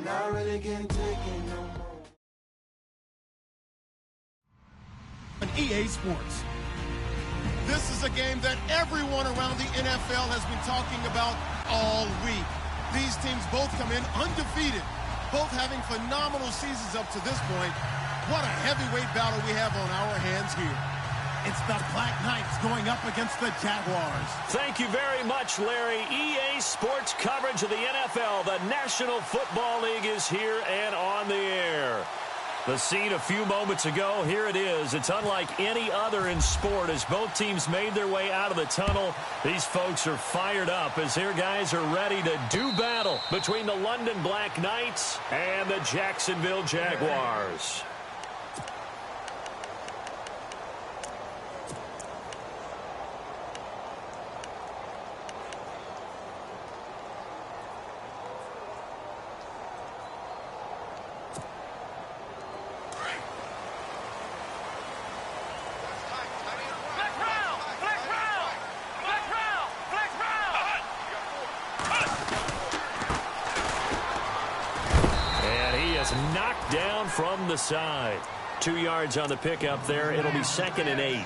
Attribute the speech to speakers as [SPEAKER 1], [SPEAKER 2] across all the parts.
[SPEAKER 1] Not really getting taken no more.
[SPEAKER 2] EA Sports. This is a game that everyone around the NFL has been talking about all week. These teams both come in undefeated, both having phenomenal seasons up to this point. What a heavyweight battle we have on our hands here. It's the Black Knights going up against the Jaguars.
[SPEAKER 3] Thank you very much, Larry. EA Sports coverage of the NFL. The National Football League is here and on the air. The scene a few moments ago, here it is. It's unlike any other in sport as both teams made their way out of the tunnel. These folks are fired up as their guys are ready to do battle between the London Black Knights and the Jacksonville Jaguars. Knocked down from the side. 2 yards on the pickup there. It'll be 2nd and 8.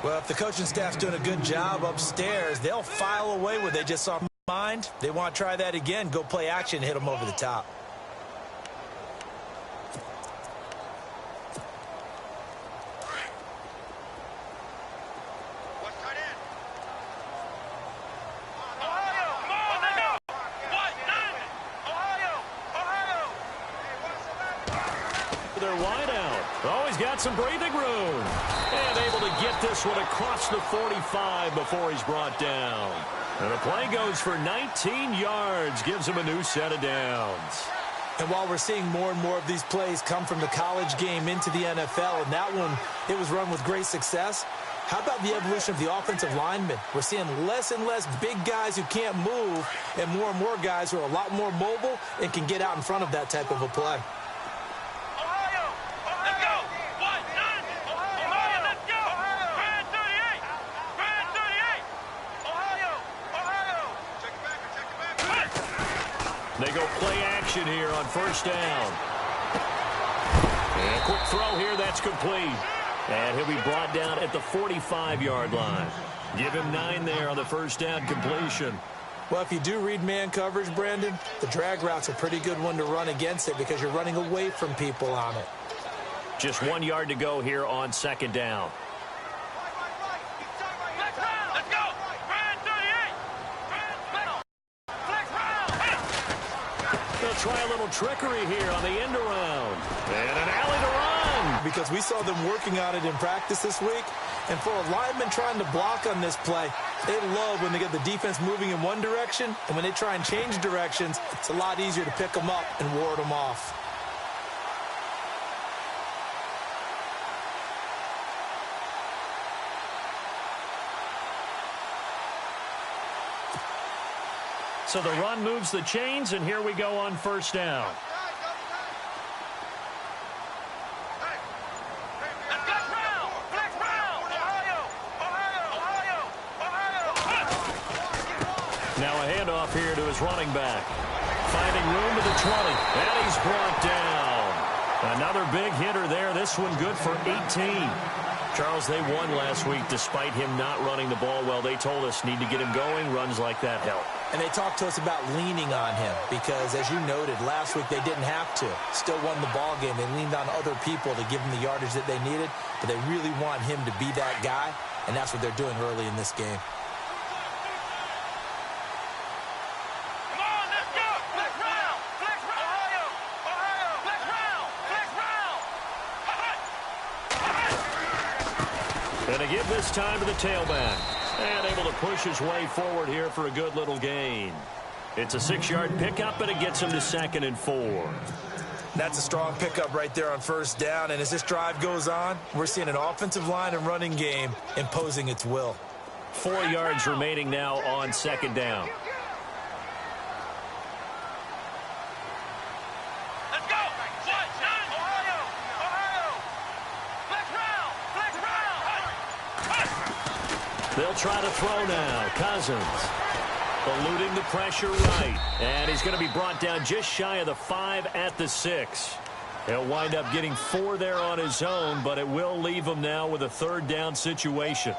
[SPEAKER 4] Well, if the coaching staff's doing a good job upstairs, they'll file away what they just saw. Mind, they want to try that again. Go play action and hit them over the top.
[SPEAKER 3] They're wide out. Always got some breathing room. And able to get this one across the 45 before he's brought down. And the play goes for 19 yards. Gives him a new set of downs.
[SPEAKER 4] And while we're seeing more and more of these plays come from the college game into the NFL, and that one, it was run with great success, how about the evolution of the offensive linemen? We're seeing less and less big guys who can't move and more guys who are a lot more mobile and can get out in front of that type of a play.
[SPEAKER 3] They go play action here on first down. And a quick throw here, that's complete. And he'll be brought down at the 45-yard line. Give him 9 there on the first down completion.
[SPEAKER 4] Well, if you do read man coverage, Brandon, the drag route's a pretty good one to run against it because you're running away from people on it.
[SPEAKER 3] Just 1 yard to go here on 2nd down. They'll try a little trickery here on the end around. And an alley to run.
[SPEAKER 4] Because we saw them working on it in practice this week. And for a lineman trying to block on this play, they love when they get the defense moving in one direction. And when they try and change directions, it's a lot easier to pick them up and ward them off.
[SPEAKER 3] So the run moves the chains, and here we go on first down. Now a handoff here to his running back. Finding room to the 20, and he's brought down. Another big hitter there. This one good for 18. Charles, they won last week despite him not running the ball well. They told us need to get him going. Runs like that help.
[SPEAKER 4] And they talked to us about leaning on him because, as you noted, last week they didn't have to. Still won the ball game. They leaned on other people to give them the yardage that they needed, but they really want him to be that guy, and that's what they're doing early in this game.
[SPEAKER 3] And to give this time to the tailback. And able to push his way forward here for a good little gain. It's a 6-yard pickup, and it gets him to 2nd and 4.
[SPEAKER 4] That's a strong pickup right there on first down. And as this drive goes on, we're seeing an offensive line and running game imposing its will.
[SPEAKER 3] 4 yards remaining now on 2nd down. They'll try to throw now. Cousins. Eluding the pressure right. And he's going to be brought down just shy of the 5 at the 6. He'll wind up getting 4 there on his own, but it will leave him now with a third down situation.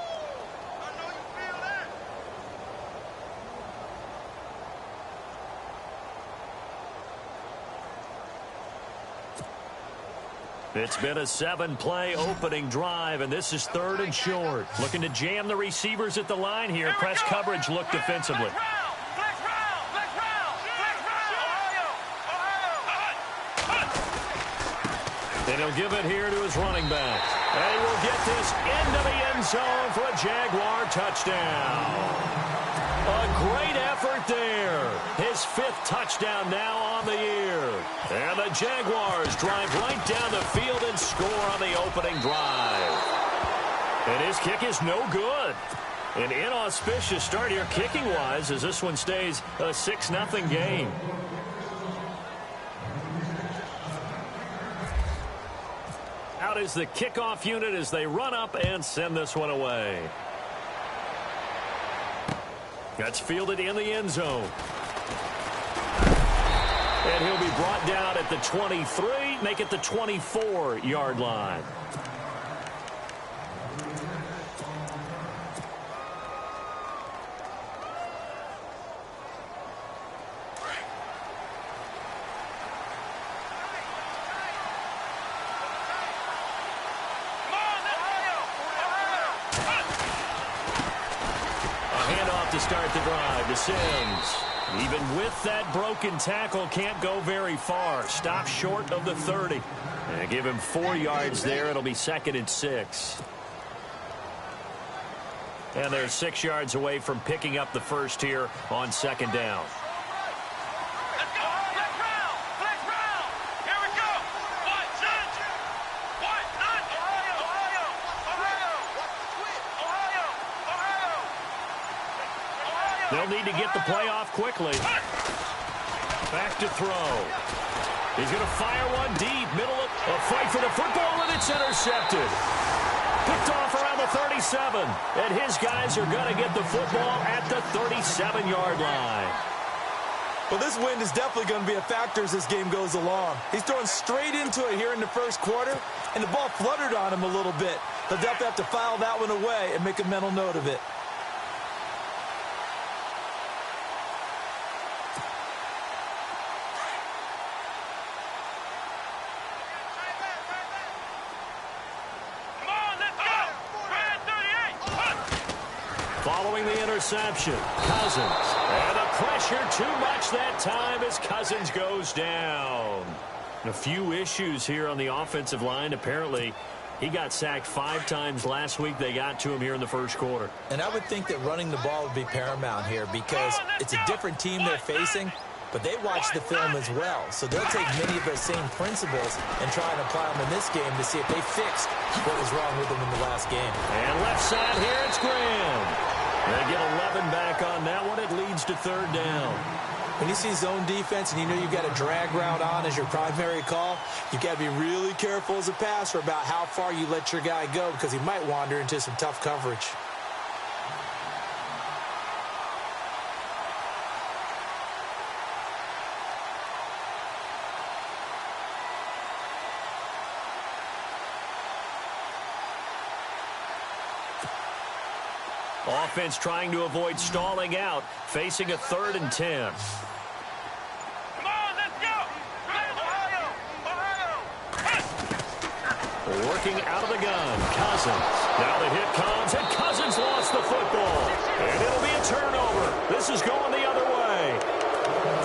[SPEAKER 3] It's been a 7-play opening drive, and this is 3rd and short. Looking to jam the receivers at the line here. Press coverage look defensively. And he'll give it here to his running back. And he will get this into the end zone for a Jaguar touchdown. A great effort there. His 5th touchdown now on the year. And the Jaguars drive right down the field and score on the opening drive. And his kick is no good. An inauspicious start here kicking-wise as this one stays a 6-0 game. Out is the kickoff unit as they run up and send this one away. That's fielded in the end zone. And he'll be brought down at the 23, make it the 24-yard line. To start the drive to Sims. Even with that broken tackle, can't go very far. Stop short of the 30. And give him 4 yards there. It'll be 2nd and 6. And they're 6 yards away from picking up the first here on 2nd down. They'll need to get the play off quickly. Back to throw. He's going to fire one deep. Middle of a fight for the football, and it's intercepted. Picked off around the 37. And his guys are going to get the football at the 37-yard line.
[SPEAKER 4] Well, this wind is definitely going to be a factor as this game goes along. He's throwing straight into it here in the first quarter, and the ball fluttered on him a little bit. They'll definitely have to file that one away and make a mental note of it.
[SPEAKER 3] Following the interception, Cousins. And the pressure too much that time as Cousins goes down. A few issues here on the offensive line. Apparently, he got sacked 5 times last week. They got to him here in the first quarter.
[SPEAKER 4] And I would think that running the ball would be paramount here because it's a different team they're facing, but they watch the film as well. So they'll take many of those same principles and try and apply them in this game to see if they fixed what was wrong with them in the last game.
[SPEAKER 3] And left side here, it's Graham. They get 11 back on that one. It leads to 3rd down.
[SPEAKER 4] When you see zone defense and you know you've got a drag route on as your primary call, you've got to be really careful as a passer about how far you let your guy go because he might wander into some tough coverage.
[SPEAKER 3] Offense trying to avoid stalling out, facing a 3rd and 10.
[SPEAKER 5] Come on, let's go! Ohio!
[SPEAKER 3] Working out of the gun, Cousins. Now the hit comes, and Cousins lost the football. And it'll be a turnover. This is going the other way.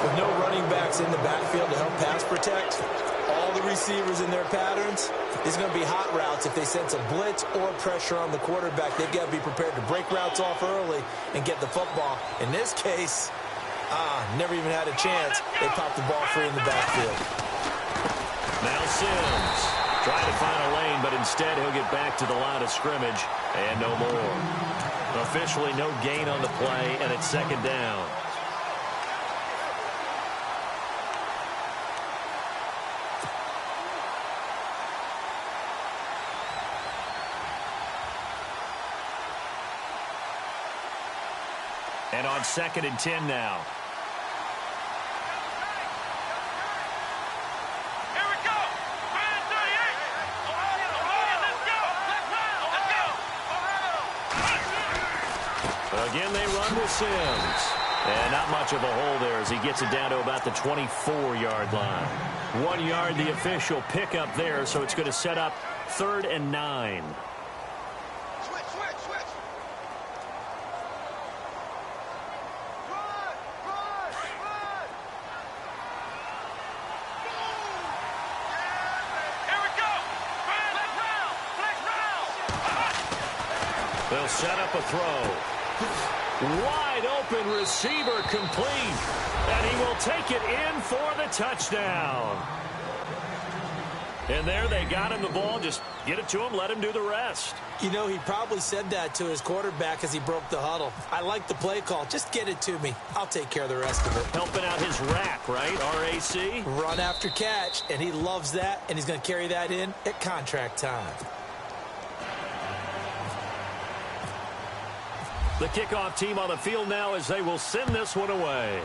[SPEAKER 4] With no running backs in the backfield to help pass protect, all the receivers in their patterns, these are going to be hot routes. If they sense a blitz or pressure on the quarterback, they've got to be prepared to break routes off early and get the football. In this case, never even had a chance. They popped the ball free in the backfield.
[SPEAKER 3] Now Sims trying to find a lane, but instead he'll get back to the line of scrimmage and no more. Officially no gain on the play, and it's 2nd down. And on 2nd and 10 now.
[SPEAKER 5] Here we go. 38. Ohio, let's go. Let's go.
[SPEAKER 3] Again, they run with Sims. And not much of a hole there as he gets it down to about the 24-yard line. 1 yard, the official pickup there, so it's going to set up 3rd and 9.
[SPEAKER 2] Switch.
[SPEAKER 5] Here we go. Flex round.
[SPEAKER 3] They'll set up a throw. Wide open receiver complete. And he will take it in for the touchdown. And there they got him the ball. Just get it to him, let him do the rest.
[SPEAKER 4] You know, he probably said that to his quarterback as he broke the huddle. I like the play call. Just get it to me. I'll take care of the rest of it.
[SPEAKER 3] Helping out his rack, right? RAC?
[SPEAKER 4] Run after catch, and he loves that, and he's going to carry that in at contract time.
[SPEAKER 3] The kickoff team on the field now as they will send this one away.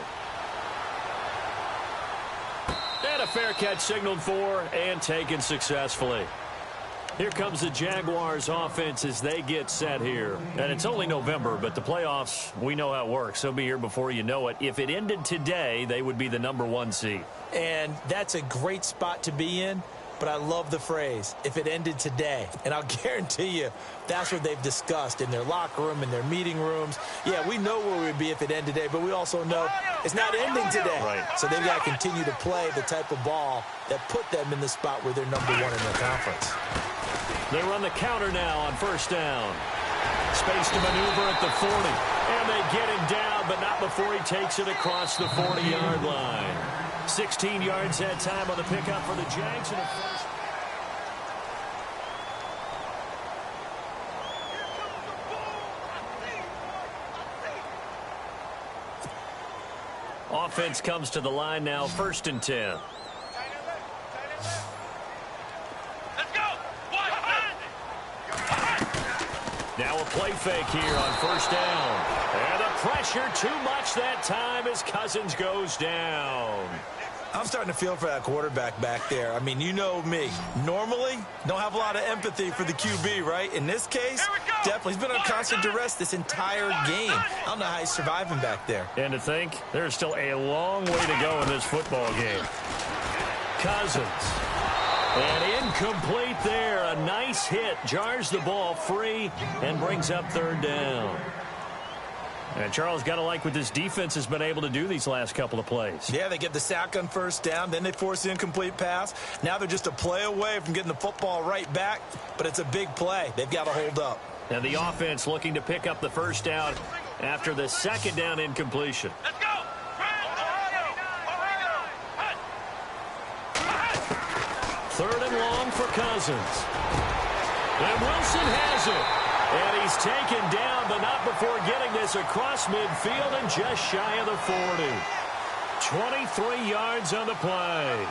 [SPEAKER 3] And a fair catch signaled for and taken successfully. Here comes the Jaguars offense as they get set here. And it's only November, but the playoffs, we know how it works. They'll be here before you know it. If it ended today, they would be the #1 seed.
[SPEAKER 4] And that's a great spot to be in. But I love the phrase, if it ended today. And I'll guarantee you, that's what they've discussed in their locker room, in their meeting rooms. Yeah, we know where we'd be if it ended today, but we also know it's not ending today.
[SPEAKER 3] Right.
[SPEAKER 4] So they've got to continue to play the type of ball that put them in the spot where they're #1 in their conference.
[SPEAKER 3] They run the counter now on 1st down. Space to maneuver at the 40. And they get him down, but not before he takes it across the 40-yard line. 16 yards that time on the pickup for the Jags in the first. Offense comes to the line now, 1st and 10.
[SPEAKER 5] Let's go.
[SPEAKER 3] Now a play fake here on 1st down. And the pressure too much that time as Cousins goes down.
[SPEAKER 4] I'm starting to feel for that quarterback back there. I mean, you know me. Normally, don't have a lot of empathy for the QB, right? In this case, definitely. He's been on constant duress this entire game. I don't know how he's surviving back there.
[SPEAKER 3] And to think, there's still a long way to go in this football game. Cousins. And incomplete there. A nice hit. Jars the ball free and brings up 3rd down. And Charles, got to like what this defense has been able to do these last couple of plays.
[SPEAKER 4] Yeah, they get the sack on 1st down, then they force the incomplete pass. Now they're just a play away from getting the football right back, but it's a big play. They've got to hold up.
[SPEAKER 3] And the offense looking to pick up the 1st down after the 2nd down incompletion.
[SPEAKER 5] Let's go.
[SPEAKER 3] Third and long for Cousins. And Wilson has it. And he's taken down, but not before getting this across midfield and just shy of the 40. 23 yards on the play.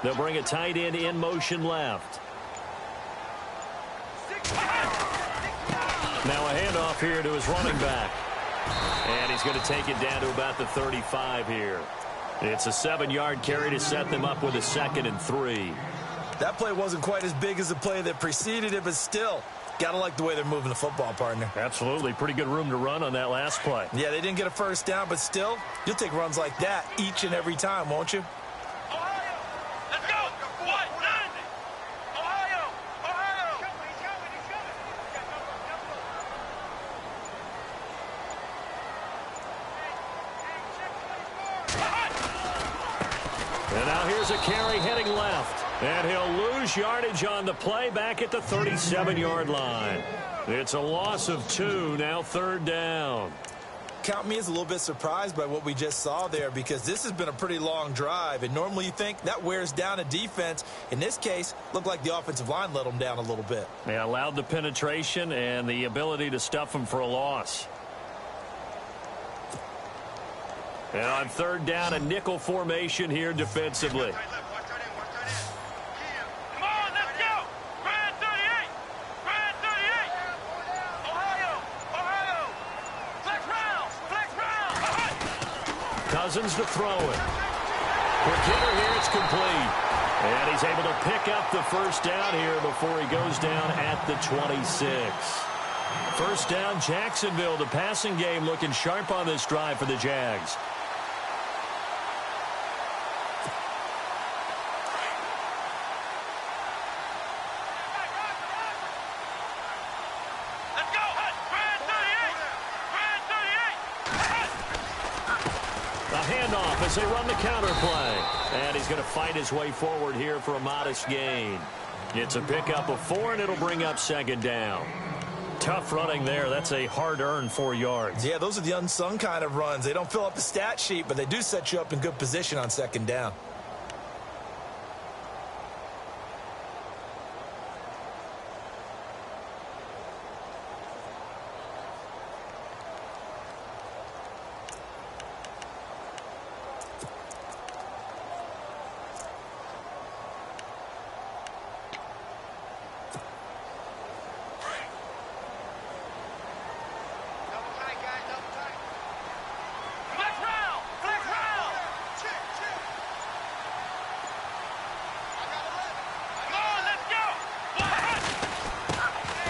[SPEAKER 3] They'll bring a tight end in motion left. Now a handoff here to his running back. And he's going to take it down to about the 35 here. It's a 7-yard carry to set them up with a 2nd and 3.
[SPEAKER 4] That play wasn't quite as big as the play that preceded it, but still, got to like the way they're moving the football, partner.
[SPEAKER 3] Absolutely. Pretty good room to run on that last play.
[SPEAKER 4] Yeah, they didn't get a 1st down, but still, you'll take runs like that each and every time, won't you?
[SPEAKER 3] And now here's a carry heading left. And he'll lose yardage on the play back at the 37-yard line. It's a loss of 2, now 3rd down.
[SPEAKER 4] count me as a little bit surprised by what we just saw there, because this has been a pretty long drive, and normally you think that wears down a defense. In this case, looked like the offensive line let them down a little bit.
[SPEAKER 3] They allowed the penetration and the ability to stuff them for a loss. And on third down, a nickel formation here defensively.
[SPEAKER 5] Come on, let's go! Brand 38! Brand 38! Ohio! Ohio! Flex round! Flex round!
[SPEAKER 3] Cousins to throw it. Quick hitter here, it's complete. And he's able to pick up the first down here before he goes down at the 26. First down, Jacksonville. The passing game looking sharp on this drive for the Jags.
[SPEAKER 5] Let's go! Brand 38! Brand 38!
[SPEAKER 3] A handoff as they run the counter play. And he's going to fight his way forward here for a modest gain. It's a pickup of 4, and it'll bring up second down. Tough running there. That's a hard-earned 4 yards.
[SPEAKER 4] Yeah, those are the unsung kind of runs. They don't fill up the stat sheet, but they do set you up in good position on second down.
[SPEAKER 5] Flex round! Flex round! Come on, let's go!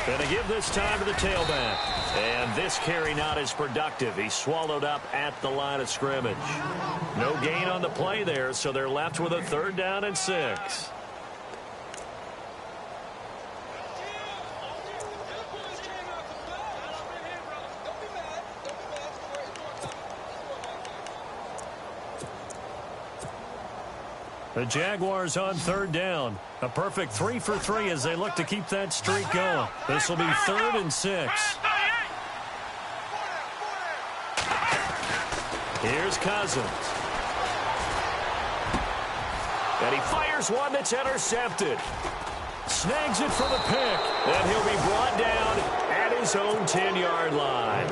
[SPEAKER 3] Going to give this time to the tailback. And this carry not as productive. He's swallowed up at the line of scrimmage. No gain on the play there, so they're left with a third down and 6. The Jaguars on third down. A perfect 3 for 3 as they look to keep that streak going. This will be 3rd and 6. Here's Cousins. And he fires one that's intercepted. Snags it for the pick. And he'll be brought down at his own 10-yard line.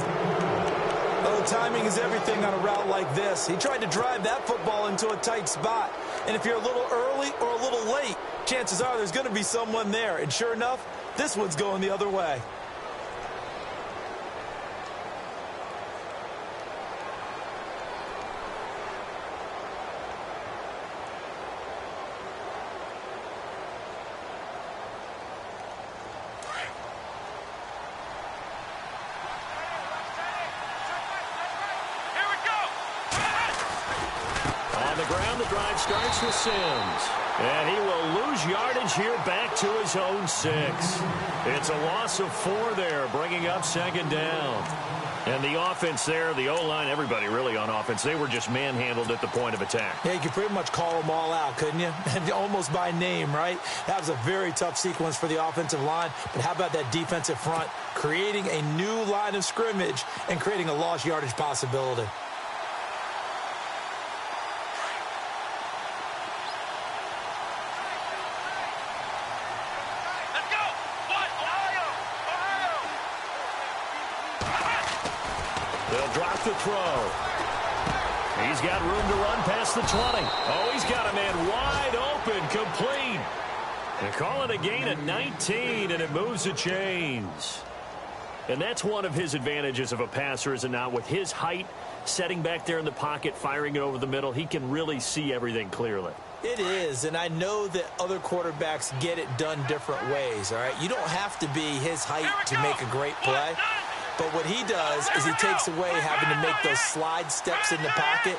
[SPEAKER 4] Oh, timing is everything on a route like this. He tried to drive that football into a tight spot. And if you're a little early or a little late, chances are there's going to be someone there. And sure enough, this one's going the other way.
[SPEAKER 5] Here we go!
[SPEAKER 3] On the ground, the drive starts with Sims. And he will lose yardage here back to his own 6. It's a loss of 4 there, bringing up second down. And the offense there, the O-line, everybody really on offense, they were just manhandled at the point of attack.
[SPEAKER 4] Yeah, you could pretty much call them all out, couldn't you? Almost by name, right? That was a very tough sequence for the offensive line. But how about that defensive front creating a new line of scrimmage and creating a lost yardage possibility?
[SPEAKER 5] Let's go! What? Ohio! Ohio!
[SPEAKER 3] They'll drop the throw. He's got room to run past the 20. Oh, he's got a man wide open, complete. They call it a gain of 19, and it moves the chains. And that's one of his advantages of a passer, is it not? With his height, setting back there in the pocket, firing it over the middle, he can really see everything clearly.
[SPEAKER 4] It is, and I know that other quarterbacks get it done different ways, all right? You don't have to be his height to make a great play. But what he does is he takes away having to make those slide steps in the pocket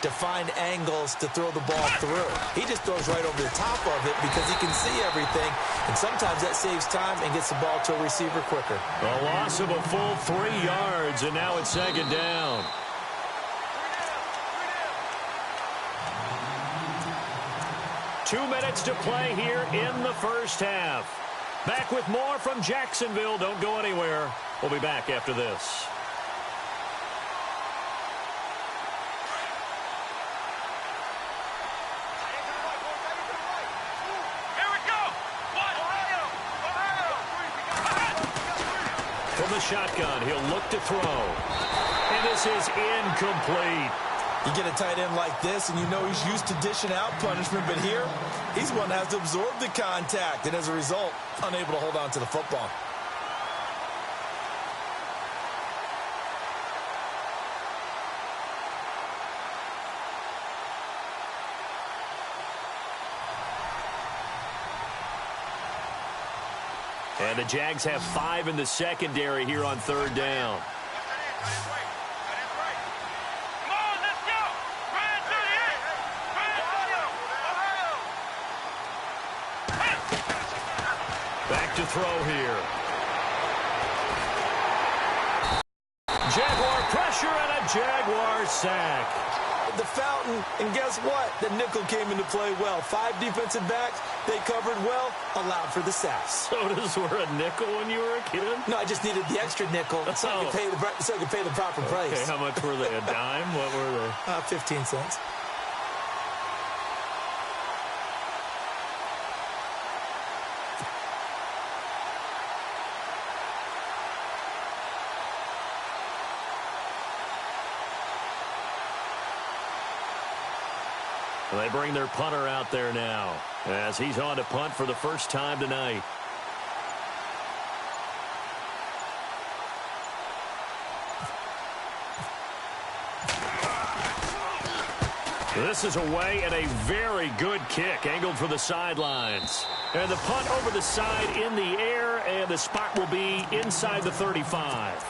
[SPEAKER 4] to find angles to throw the ball through. He just throws right over the top of it because he can see everything, and sometimes that saves time and gets the ball to a receiver quicker.
[SPEAKER 3] A loss of a full 3 yards, and now it's second down. Two minutes to play here in the first half. Back with more from Jacksonville. Don't go anywhere. We'll be back after this. From the shotgun, he'll look to throw. And this is incomplete.
[SPEAKER 4] You get a tight end like this, and you know he's used to dishing out punishment, but here, he's one that has to absorb the contact, and as a result, unable to hold on to the football.
[SPEAKER 3] And the Jags have 5 in the secondary here on third down. Back to throw here. Jaguar pressure and a Jaguar sack.
[SPEAKER 4] The fountain, and guess what? The nickel came into play well. 5 defensive backs, they covered well, allowed for the sacks.
[SPEAKER 3] Sodas were a nickel when you were a kid?
[SPEAKER 4] No, I just needed the extra nickel so I could pay the proper price.
[SPEAKER 3] Okay, how much were they? A dime? What were they?
[SPEAKER 4] 15 cents.
[SPEAKER 3] They bring their punter out there now as he's on to punt for the first time tonight. This is away and a very good kick angled for the sidelines. And the punt over the side in the air, and the spot will be inside the 35.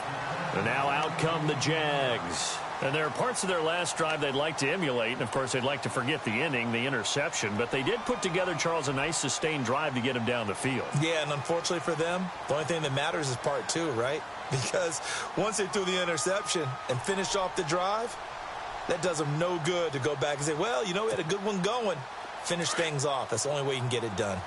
[SPEAKER 3] And now out come the Jags. And there are parts of their last drive they'd like to emulate. And, of course, they'd like to forget the inning, the interception. But they did put together, Charles, a nice sustained drive to get him down the field.
[SPEAKER 4] Yeah, and unfortunately for them, the only thing that matters is part 2, right? Because once they threw the interception and finished off the drive, that does them no good to go back and say, well, you know, we had a good one going. Finish things off. That's the only way you can get it done.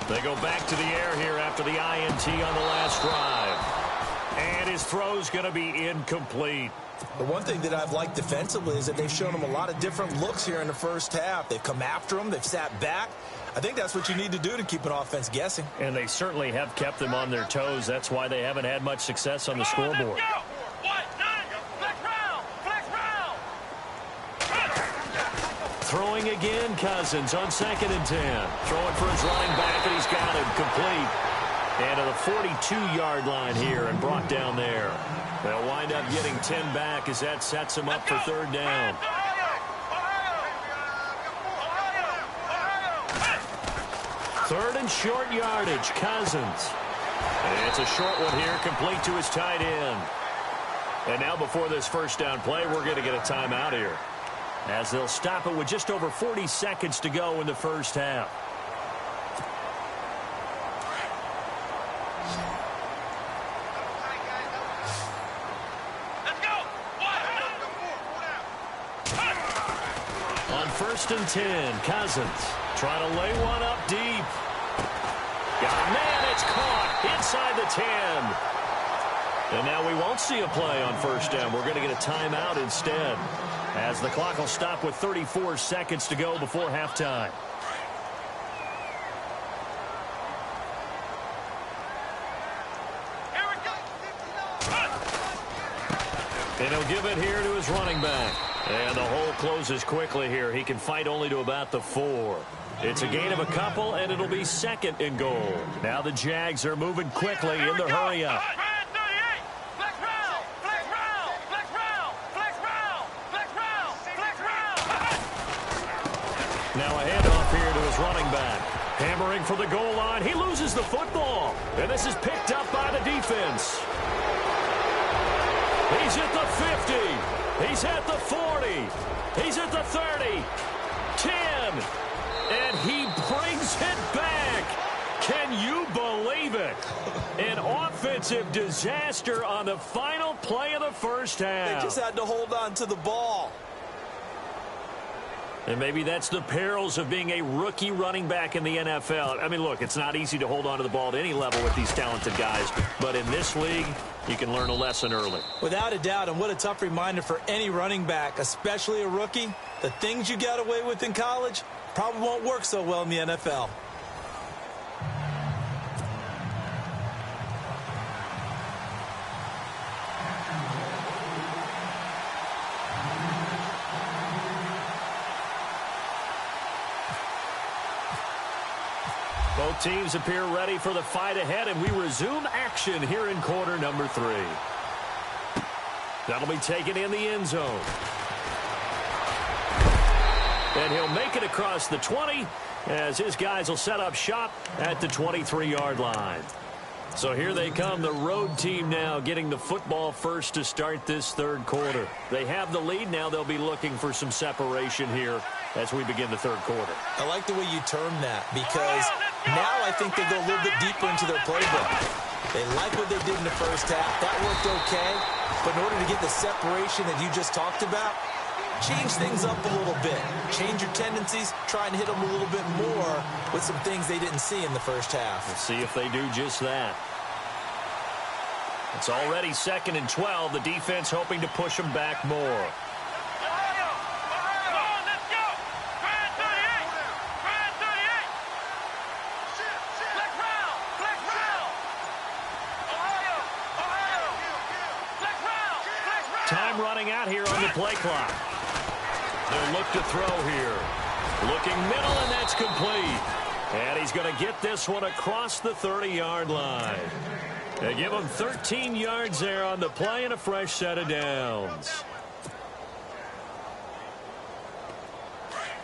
[SPEAKER 3] They go back to the air here after the INT on the last drive. And his throw's going to be incomplete.
[SPEAKER 4] The one thing that I've liked defensively is that they've shown him a lot of different looks here in the first half. They've come after him. They've sat back. I think that's what you need to do to keep an offense guessing.
[SPEAKER 3] And they certainly have kept them on their toes. That's why they haven't had much success on the scoreboard. Throwing again, Cousins on 2nd and 10. Throwing for his running back, and he's got him complete. And to the 42-yard line here and brought down there. They'll wind up getting 10 back as that sets him up for third down. Third and short yardage, Cousins. And it's a short one here, complete to his tight end. And now before this first down play, we're going to get a timeout here, as they'll stop it with just over 40 seconds to go in the first half. On 1st and 10, Cousins trying to lay one up deep. Man, it's caught inside the 10. And now we won't see a play on first down. We're going to get a timeout instead, as the clock will stop with 34 seconds to go before halftime. And he'll give it here to his running back. And the hole closes quickly here. He can fight only to about the 4. It's a gain of a couple, and it'll be 2nd and goal. Now the Jags are moving quickly in the hurry-up. Now a handoff here to his running back. Hammering for the goal line. He loses the football. And this is picked up by the defense. He's at the 50. He's at the 40. He's at the 30. 10. And he brings it back. Can you believe it? An offensive disaster on the final play of the first half.
[SPEAKER 4] They just had to hold on to the ball.
[SPEAKER 3] And maybe that's the perils of being a rookie running back in the NFL. I mean, look, it's not easy to hold on to the ball at any level with these talented guys. But in this league, you can learn a lesson early.
[SPEAKER 4] Without a doubt, and what a tough reminder for any running back, especially a rookie. The things you got away with in college probably won't work so well in the NFL.
[SPEAKER 3] Both teams appear ready for the fight ahead, and we resume action here in quarter number 3. That'll be taken in the end zone. And he'll make it across the 20 as his guys will set up shop at the 23-yard line. So here they come, the road team now getting the football first to start this third quarter. They have the lead. Now they'll be looking for some separation here as we begin the third quarter.
[SPEAKER 4] I like the way you term that, because now I think they go a little bit deeper into their playbook. They like what they did in the first half. That worked okay. But in order to get the separation that you just talked about, change things up a little bit. Change your tendencies. Try and hit them a little bit more with some things they didn't see in the first half.
[SPEAKER 3] Let's see if they do just that. It's already 2nd and 12. The defense hoping to push them back more. Time running out here on the play clock. They'll look to throw here. Looking middle, and that's complete. And he's going to get this one across the 30-yard line. They give him 13 yards there on the play and a fresh set of downs.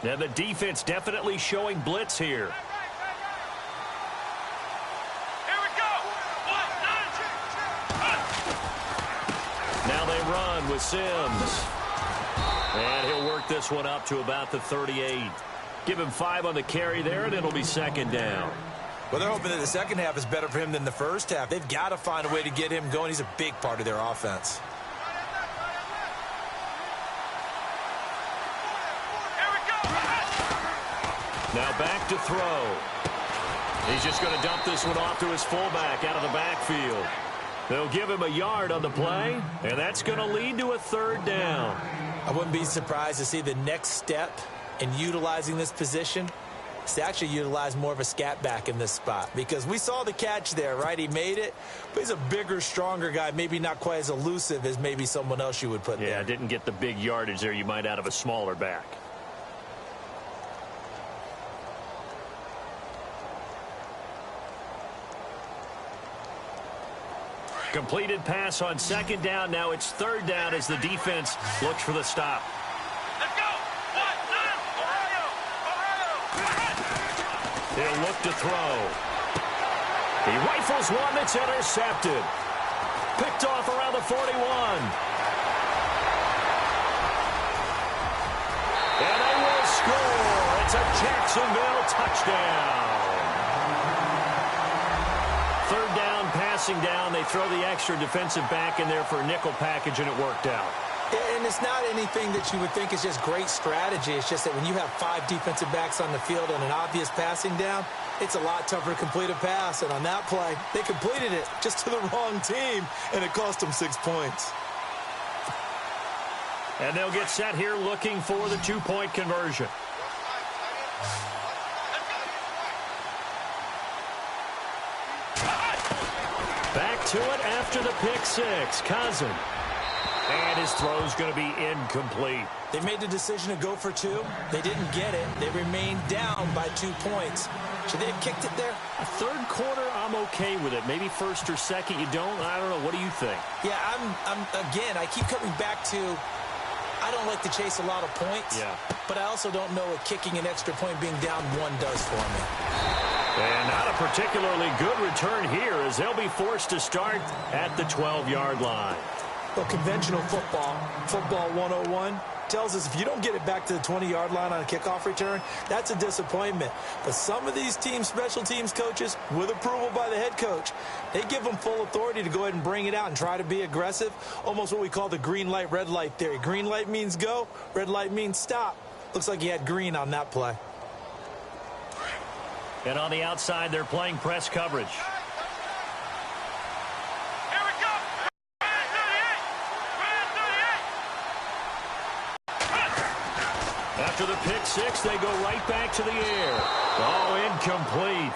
[SPEAKER 3] Now the defense definitely showing blitz here. Now they run with Sims. And he'll work this one up to about the 38. Give him 5 on the carry there, and it'll be 2nd down.
[SPEAKER 4] Well, they're hoping that the second half is better for him than the first half. They've got to find a way to get him going. He's a big part of their offense.
[SPEAKER 3] Now back to throw. He's just going to dump this one off to his fullback out of the backfield. They'll give him a yard on the play, and that's going to lead to a 3rd down.
[SPEAKER 4] I wouldn't be surprised to see the next step in utilizing this position is to actually utilize more of a scat back in this spot, because we saw the catch there, right? He made it, but he's a bigger, stronger guy, maybe not quite as elusive as maybe someone else you would put there.
[SPEAKER 3] Yeah, didn't get the big yardage there you might out of a smaller back. Completed pass on 2nd down. Now it's 3rd down as the defense looks for the stop.
[SPEAKER 5] Let's go.
[SPEAKER 3] He'll look to throw. He rifles one that's intercepted. Picked off around the 41. And they will score. It's a Jacksonville touchdown. 3rd down, passing down. They throw the extra defensive back in there for a nickel package, and it worked out.
[SPEAKER 4] And it's not anything that you would think is just great strategy. It's just that when you have 5 defensive backs on the field on an obvious passing down, it's a lot tougher to complete a pass. And on that play, they completed it just to the wrong team, and it cost them 6 points.
[SPEAKER 3] And they'll get set here looking for the 2-point conversion. Back to it after the pick 6. Cousin. And his throw's going to be incomplete.
[SPEAKER 4] They made the decision to go for 2. They didn't get it. They remained down by 2 points. Should they have kicked it there?
[SPEAKER 3] Third quarter, I'm okay with it. Maybe first or second, you don't. I don't know. What do you think?
[SPEAKER 4] Yeah, again, I keep coming back to, I don't like to chase a lot of points.
[SPEAKER 3] Yeah.
[SPEAKER 4] But I also don't know what kicking an extra point being down 1 does for me.
[SPEAKER 3] And not a particularly good return here as they'll be forced to start at the 12-yard line.
[SPEAKER 4] Well, conventional football 101, tells us if you don't get it back to the 20-yard line on a kickoff return, that's a disappointment. But some of these teams, special teams coaches, with approval by the head coach, they give them full authority to go ahead and bring it out and try to be aggressive, almost what we call the green light, red light theory. Green light means go, red light means stop. Looks like he had green on that play.
[SPEAKER 3] And on the outside, they're playing press coverage. After the pick six, they go right back to the air. Oh, incomplete.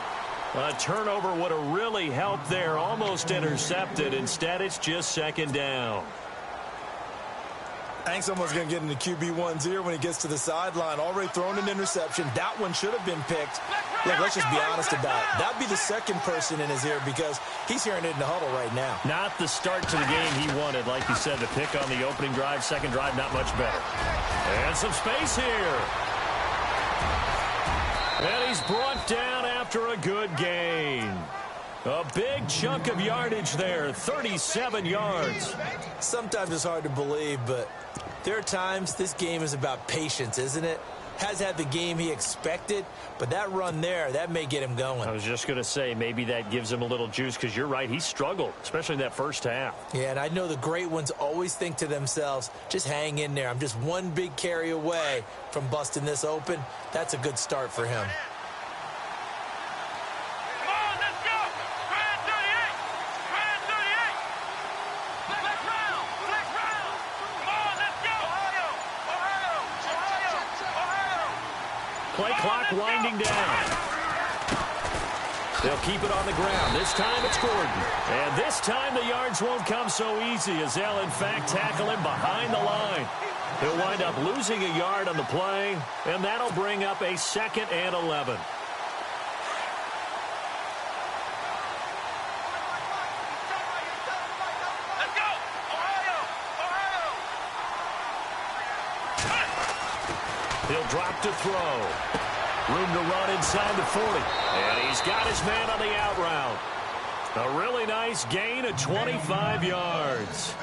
[SPEAKER 3] A turnover would have really helped there. Almost intercepted. Instead, it's just second down.
[SPEAKER 4] I think someone's going to get into QB1's ear when he gets to the sideline. Already thrown an interception. That one should have been picked. Look, let's just be honest about it. That would be the second person in his ear because he's hearing it in the huddle right now.
[SPEAKER 3] Not the start to the game he wanted. Like you said, the pick on the opening drive, second drive, not much better. And some space here. And he's brought down after a good gain. A big chunk of yardage there, 37 yards.
[SPEAKER 4] Sometimes it's hard to believe, but there are times this game is about patience, isn't it? Has had the game he expected, but that run there, that may get him going.
[SPEAKER 3] I was just going to say, maybe that gives him a little juice because you're right, he struggled, especially in that first half.
[SPEAKER 4] Yeah, and I know the great ones always think to themselves, just hang in there. I'm just one big carry away from busting this open. That's a good start for him.
[SPEAKER 3] Play clock winding down. They'll keep it on the ground. This time it's Gordon. And this time the yards won't come so easy as they'll, in fact, tackle him behind the line. He'll wind up losing a yard on the play, and that'll bring up a 2nd and 11. He'll drop to throw. Room to run inside the 40. And he's got his man on the out route. A really nice gain of 25 yards.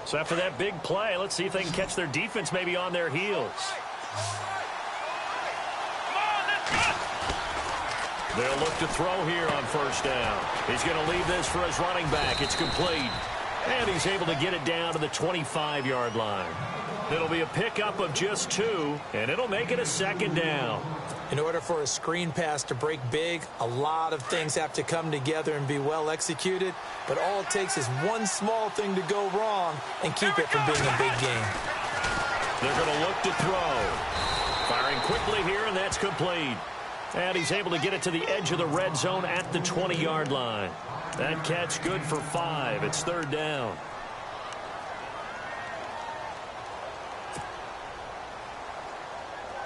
[SPEAKER 3] So after that big play, let's see if they can catch their defense maybe on their heels. They'll look to throw here on first down. He's going to leave this for his running back. It's complete. And he's able to get it down to the 25-yard line. It'll be a pickup of just 2, and it'll make it a 2nd down.
[SPEAKER 4] In order for a screen pass to break big, a lot of things have to come together and be well executed. But all it takes is one small thing to go wrong and keep it from being a big game.
[SPEAKER 3] They're going to look to throw. Firing quickly here, and that's complete. And he's able to get it to the edge of the red zone at the 20-yard line. That catch good for 5. It's 3rd down.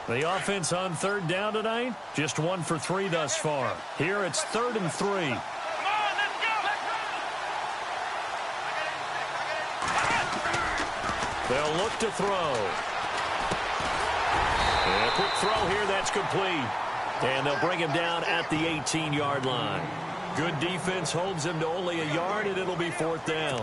[SPEAKER 3] The offense on 3rd down tonight, just 1 for 3 thus far. Here it's 3rd and 3. They'll look to throw. And a quick throw here, that's complete. And they'll bring him down at the 18-yard line. Good defense holds him to only a yard, and it'll be 4th down.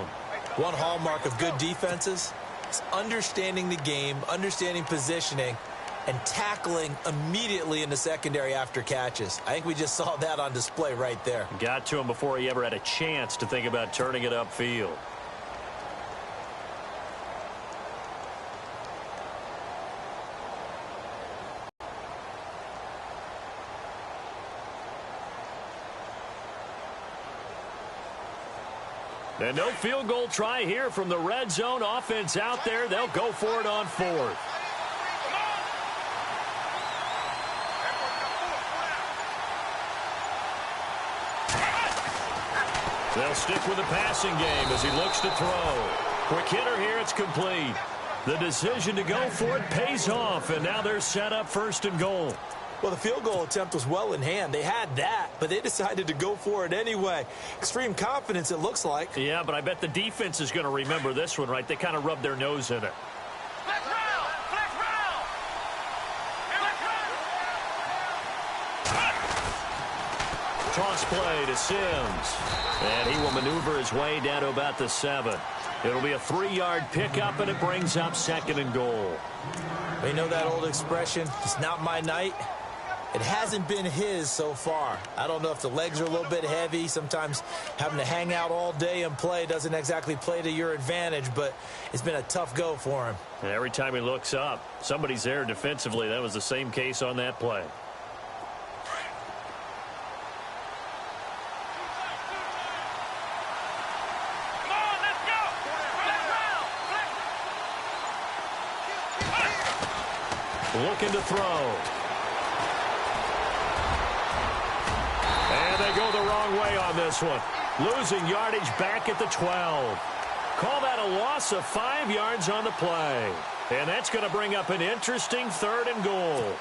[SPEAKER 4] One hallmark of good defenses is understanding the game, understanding positioning, and tackling immediately in the secondary after catches. I think we just saw that on display right there.
[SPEAKER 3] Got to him before he ever had a chance to think about turning it upfield. And no field goal try here from the red zone. Offense out there. They'll go for it on 4th. They'll stick with the passing game as he looks to throw. Quick hitter here. It's complete. The decision to go for it pays off, and now they're set up 1st and goal.
[SPEAKER 4] Well, the field goal attempt was well in hand. They had that, but they decided to go for it anyway. Extreme confidence, it looks like.
[SPEAKER 3] Yeah, but I bet the defense is going to remember this one, right? They kind of rubbed their nose in it.
[SPEAKER 5] Flex round! Flex round!
[SPEAKER 3] Toss play to Sims. And he will maneuver his way down to about the 7. It'll be a 3-yard pickup, and it brings up 2nd and goal.
[SPEAKER 4] You know that old expression, it's not my night? It hasn't been his so far. I don't know if the legs are a little bit heavy. Sometimes having to hang out all day and play doesn't exactly play to your advantage, but it's been a tough go for him.
[SPEAKER 3] And every time he looks up, somebody's there defensively. That was the same case on that play. Looking to throw. And they go the wrong way on this one. Losing yardage back at the 12. Call that a loss of 5 yards on the play. And that's going to bring up an interesting 3rd and goal.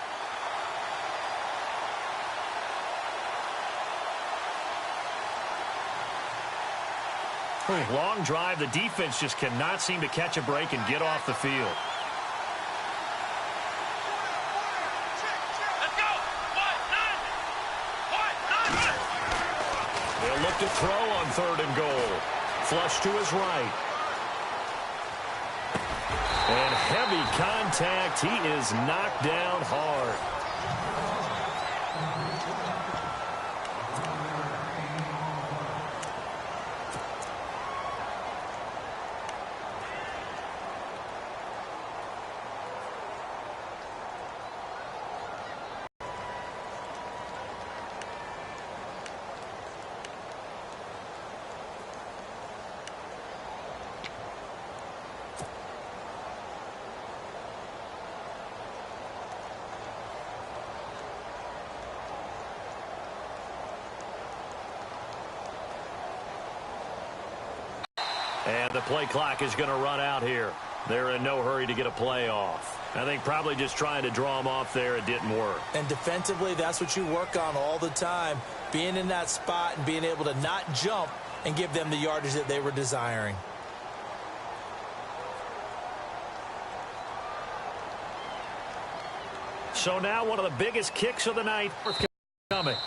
[SPEAKER 3] Long drive. The defense just cannot seem to catch a break and get off the field. They'll look to throw on 3rd and goal. Flush to his right. And heavy contact. He is knocked down hard. And the play clock is going to run out here. They're in no hurry to get a play off. I think probably just trying to draw them off there. It didn't work.
[SPEAKER 4] And defensively, that's what you work on all the time. Being in that spot and being able to not jump and give them the yardage that they were desiring.
[SPEAKER 3] So now one of the biggest kicks of the night coming.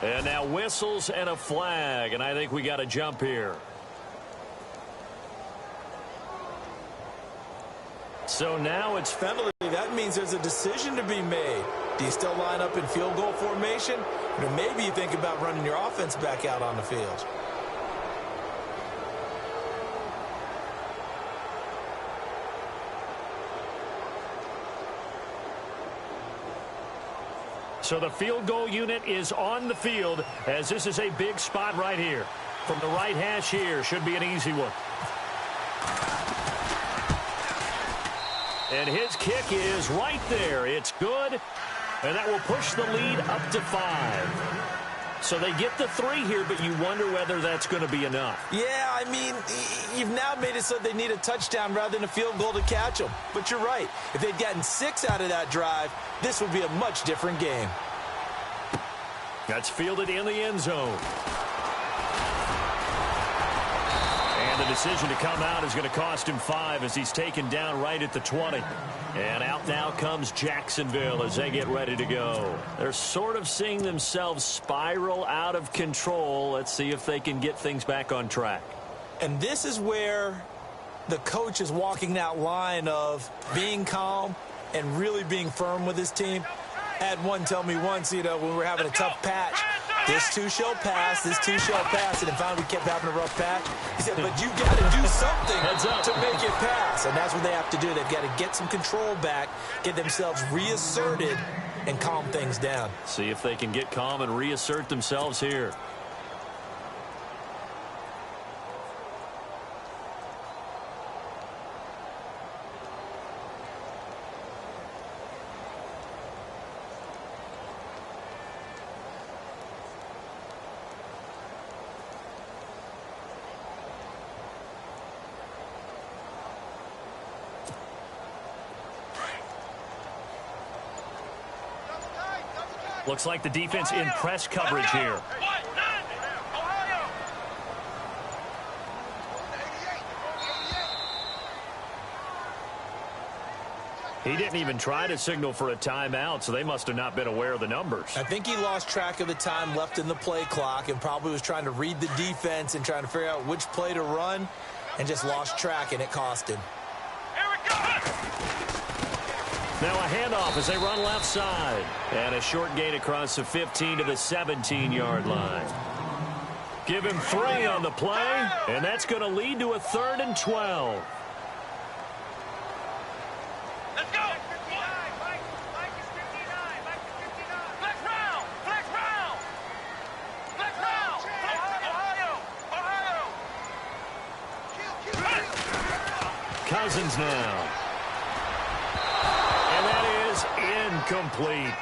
[SPEAKER 3] And now whistles and a flag. And I think we got a jump here. So now it's
[SPEAKER 4] penalty. That means there's a decision to be made. Do you still line up in field goal formation? Or maybe you think about running your offense back out on the field.
[SPEAKER 3] So the field goal unit is on the field as this is a big spot right here. From the right hash here, should be an easy one. And his kick is right there. It's good. And that will push the lead up to 5. So they get the 3 here, but you wonder whether that's going to be enough.
[SPEAKER 4] Yeah, I mean, you've now made it so they need a touchdown rather than a field goal to catch them. But you're right. If they'd gotten 6 out of that drive, this would be a much different game.
[SPEAKER 3] That's fielded in the end zone. The decision to come out is going to cost him 5 as he's taken down right at the 20. And out now comes Jacksonville as they get ready to go. They're sort of seeing themselves spiral out of control. Let's see if they can get things back on track.
[SPEAKER 4] And this is where the coach is walking that line of being calm and really being firm with his team. I had one tell me once, when we were having a tough patch, this too shall pass, this too shall pass, and then finally we kept having a rough patch. He said, but you got to do something to make it pass, and that's what they have to do. They've got to get some control back, get themselves reasserted, and calm things down.
[SPEAKER 3] See if they can get calm and reassert themselves here. Looks like the defense in press coverage here. He didn't even try to signal for a timeout, so they must have not been aware of the numbers.
[SPEAKER 4] I think he lost track of the time left in the play clock and probably was trying to read the defense and trying to figure out which play to run and just lost track, and it cost him.
[SPEAKER 5] Here we go.
[SPEAKER 3] Now a handoff as they run left side. And a short gain across the 15 to the 17-yard line. Give him 3 on the play, and that's going to lead to a 3rd and 12.
[SPEAKER 5] Let's go. Mike is 59. Flex round. Ohio.
[SPEAKER 3] Cousins now. And that is incomplete.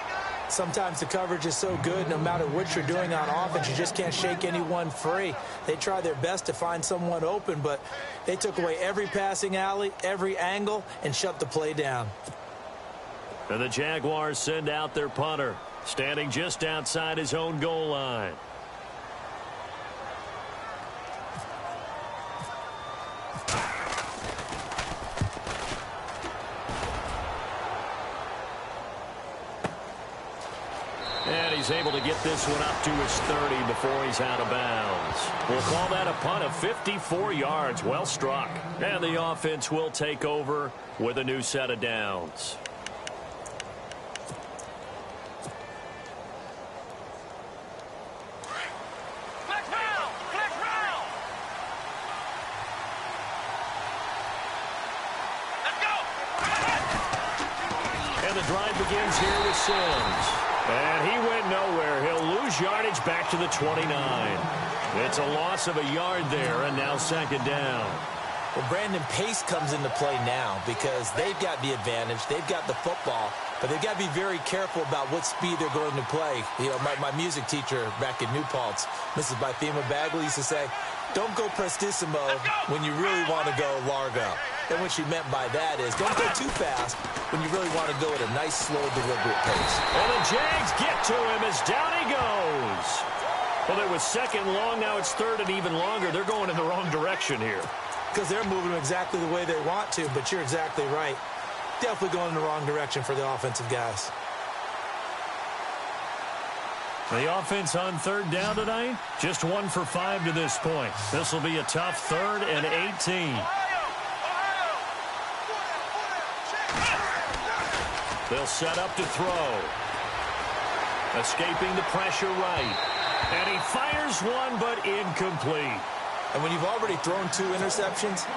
[SPEAKER 4] Sometimes the coverage is so good, no matter what you're doing on offense, you just can't shake anyone free. They try their best to find someone open, but they took away every passing alley, every angle, and shut the play down.
[SPEAKER 3] And the Jaguars send out their punter, standing just outside his own goal line. And he's able to get this one up to his 30 before he's out of bounds. We'll call that a punt of 54 yards. Well struck. And the offense will take over with a new set of downs. And the drive begins here with Sims. And he went nowhere. He'll lose yardage back to the 29. It's a loss of a yard there, and now 2nd down.
[SPEAKER 4] Well, Brandon, pace comes into play now because they've got the advantage. They've got the football, but they've got to be very careful about what speed they're going to play. You know, my music teacher back in New Paltz, Mrs. Bythema Bagley, used to say, don't go prestissimo when you really want to go largo. And what she meant by that is don't go too fast when you really want to go at a nice, slow, deliberate pace.
[SPEAKER 3] And the Jags get to him as down he goes. Well, it was 2nd long. Now it's 3rd and even longer. They're going in the wrong direction here.
[SPEAKER 4] Because they're moving exactly the way they want to, but you're exactly right. Definitely going in the wrong direction for the offensive guys.
[SPEAKER 3] The offense on 3rd down tonight, just 1 for 5 to this point. This will be a tough 3rd and 18. They'll set up to throw. Escaping the pressure right. And he fires one, but incomplete.
[SPEAKER 4] And when you've already thrown 2 interceptions,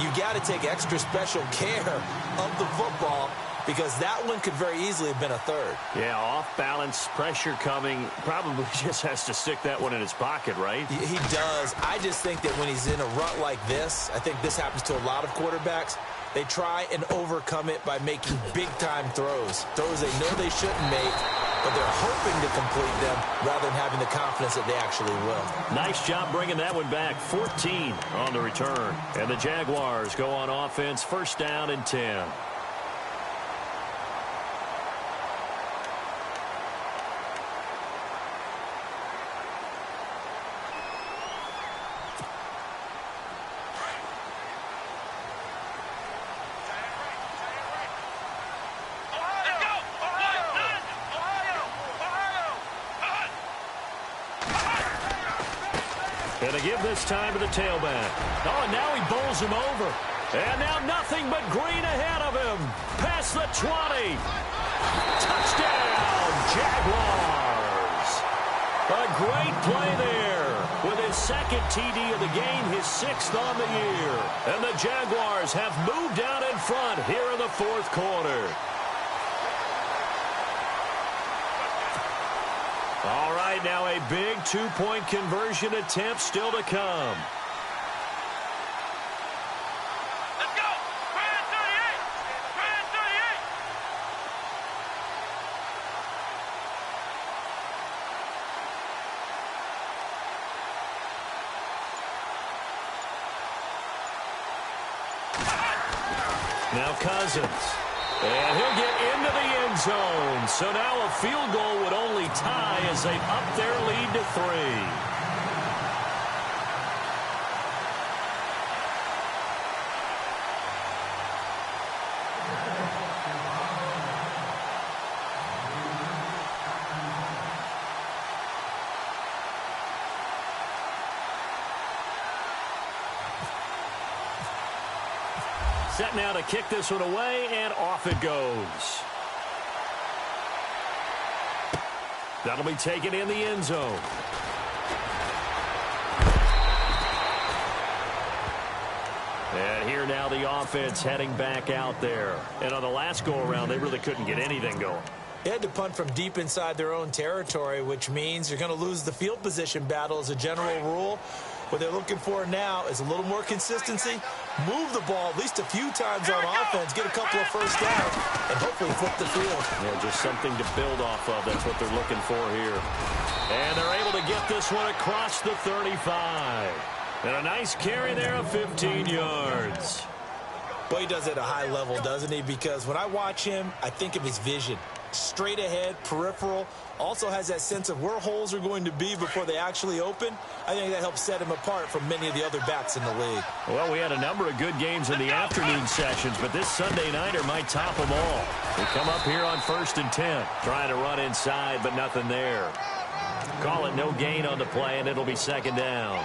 [SPEAKER 4] you got to take extra special care of the football because that one could very easily have been a 3rd.
[SPEAKER 3] Yeah, off-balance, pressure coming. Probably just has to stick that one in his pocket, right?
[SPEAKER 4] He does. I just think that when he's in a rut like this, I think this happens to a lot of quarterbacks, they try and overcome it by making big-time throws. Throws they know they shouldn't make, but they're hoping to complete them rather than having the confidence that they actually will.
[SPEAKER 3] Nice job bringing that one back. 14 on the return. And the Jaguars go on offense, 1st down and 10. And to give this time to the tailback. Oh, and now he bowls him over. And now nothing but green ahead of him. Past the 20. Touchdown, Jaguars. A great play there. With his 2nd TD of the game, his 6th on the year. And the Jaguars have moved out in front here in the 4th quarter. All right, now a big 2-point conversion attempt still to come.
[SPEAKER 5] Let's go! Brand 38! Brand 38!
[SPEAKER 3] Now Cousins. And he'll get into the end zone. So now a field goal would only tie as they up their lead to 3. Set now to kick this one away, and off it goes. That'll be taken in the end zone. And here now the offense heading back out there. And on the last go-around, they really couldn't get anything going.
[SPEAKER 4] They had to punt from deep inside their own territory, which means you're going to lose the field position battle as a general rule. What they're looking for now is a little more consistency, move the ball at least a few times on offense, get a couple of first downs, and hopefully flip the field.
[SPEAKER 3] Yeah, just something to build off of. That's what they're looking for here. And they're able to get this one across the 35. And a nice carry there of 15 yards.
[SPEAKER 4] Well, he does it at a high level, doesn't he? Because when I watch him, I think of his vision. Straight ahead, peripheral, also has that sense of where holes are going to be before they actually open. I think that helps set him apart from many of the other backs in the league.
[SPEAKER 3] Well, we had a number of good games in the afternoon sessions, but this Sunday nighter might top them all. We come up here on 1st and 10, trying to run inside, but nothing there. Call it no gain on the play, and it'll be 2nd down.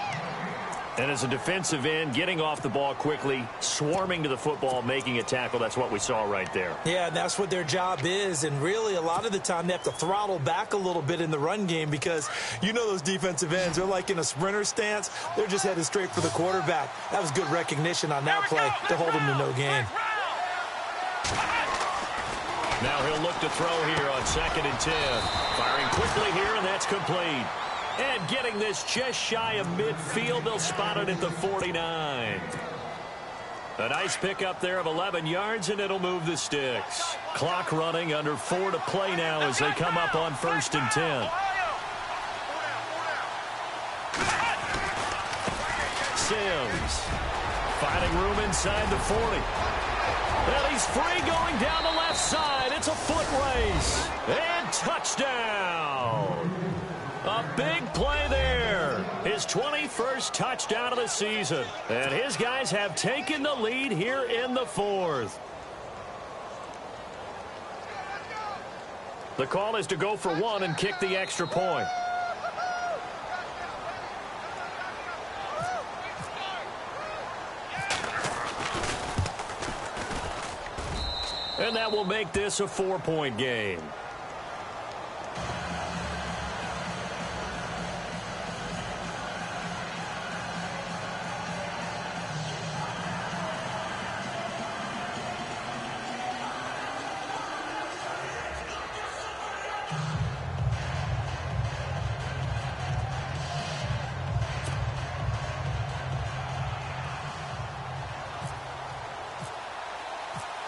[SPEAKER 3] And as a defensive end, getting off the ball quickly, swarming to the football, making a tackle, that's what we saw right there.
[SPEAKER 4] Yeah, and that's what their job is. And really, a lot of the time, they have to throttle back a little bit in the run game because you know those defensive ends, they're like in a sprinter stance. They're just headed straight for the quarterback. That was good recognition on that play to hold him to no gain.
[SPEAKER 3] Now he'll look to throw here on 2nd and 10. Firing quickly here, and that's complete. And getting this just shy of midfield, they'll spot it at the 49. A nice pickup there of 11 yards, and it'll move the sticks. Clock running, under 4 to play now as they come up on 1st and 10. Sims finding room inside the 40. Well, he's free going down the left side. It's a foot race. And touchdown. A big play there. His 21st touchdown of the season. And his guys have taken the lead here in the 4th. The call is to go for 1 and kick the extra point. And that will make this a 4-point game.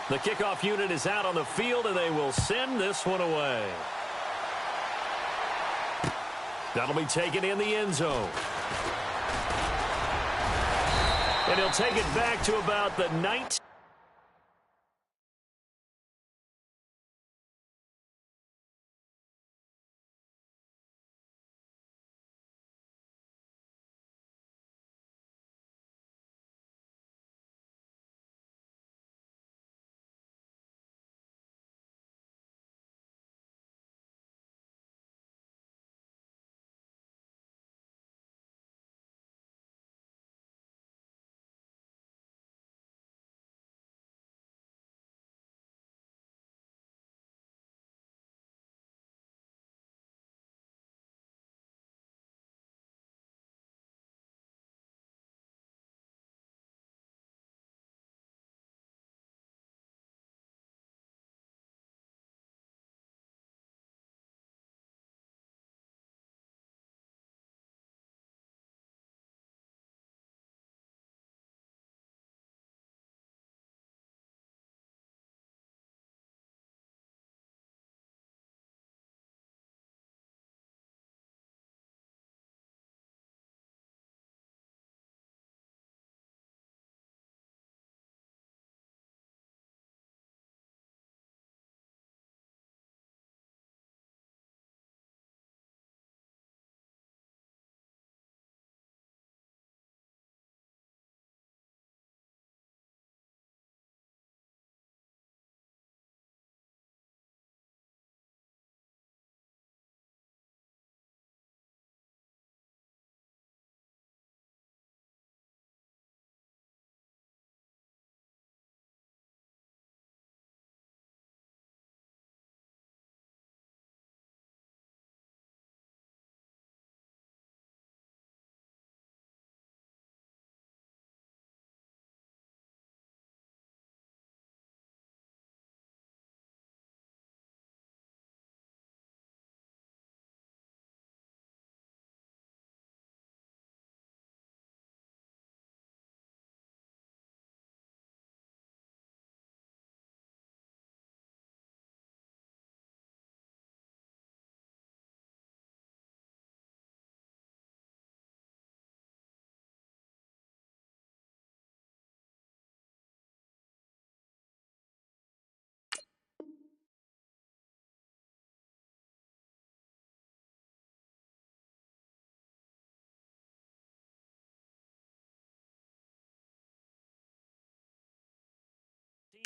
[SPEAKER 3] The kickoff unit is out on the field, and they will send this one away. That'll be taken in the end zone. And he'll take it back to about the 19.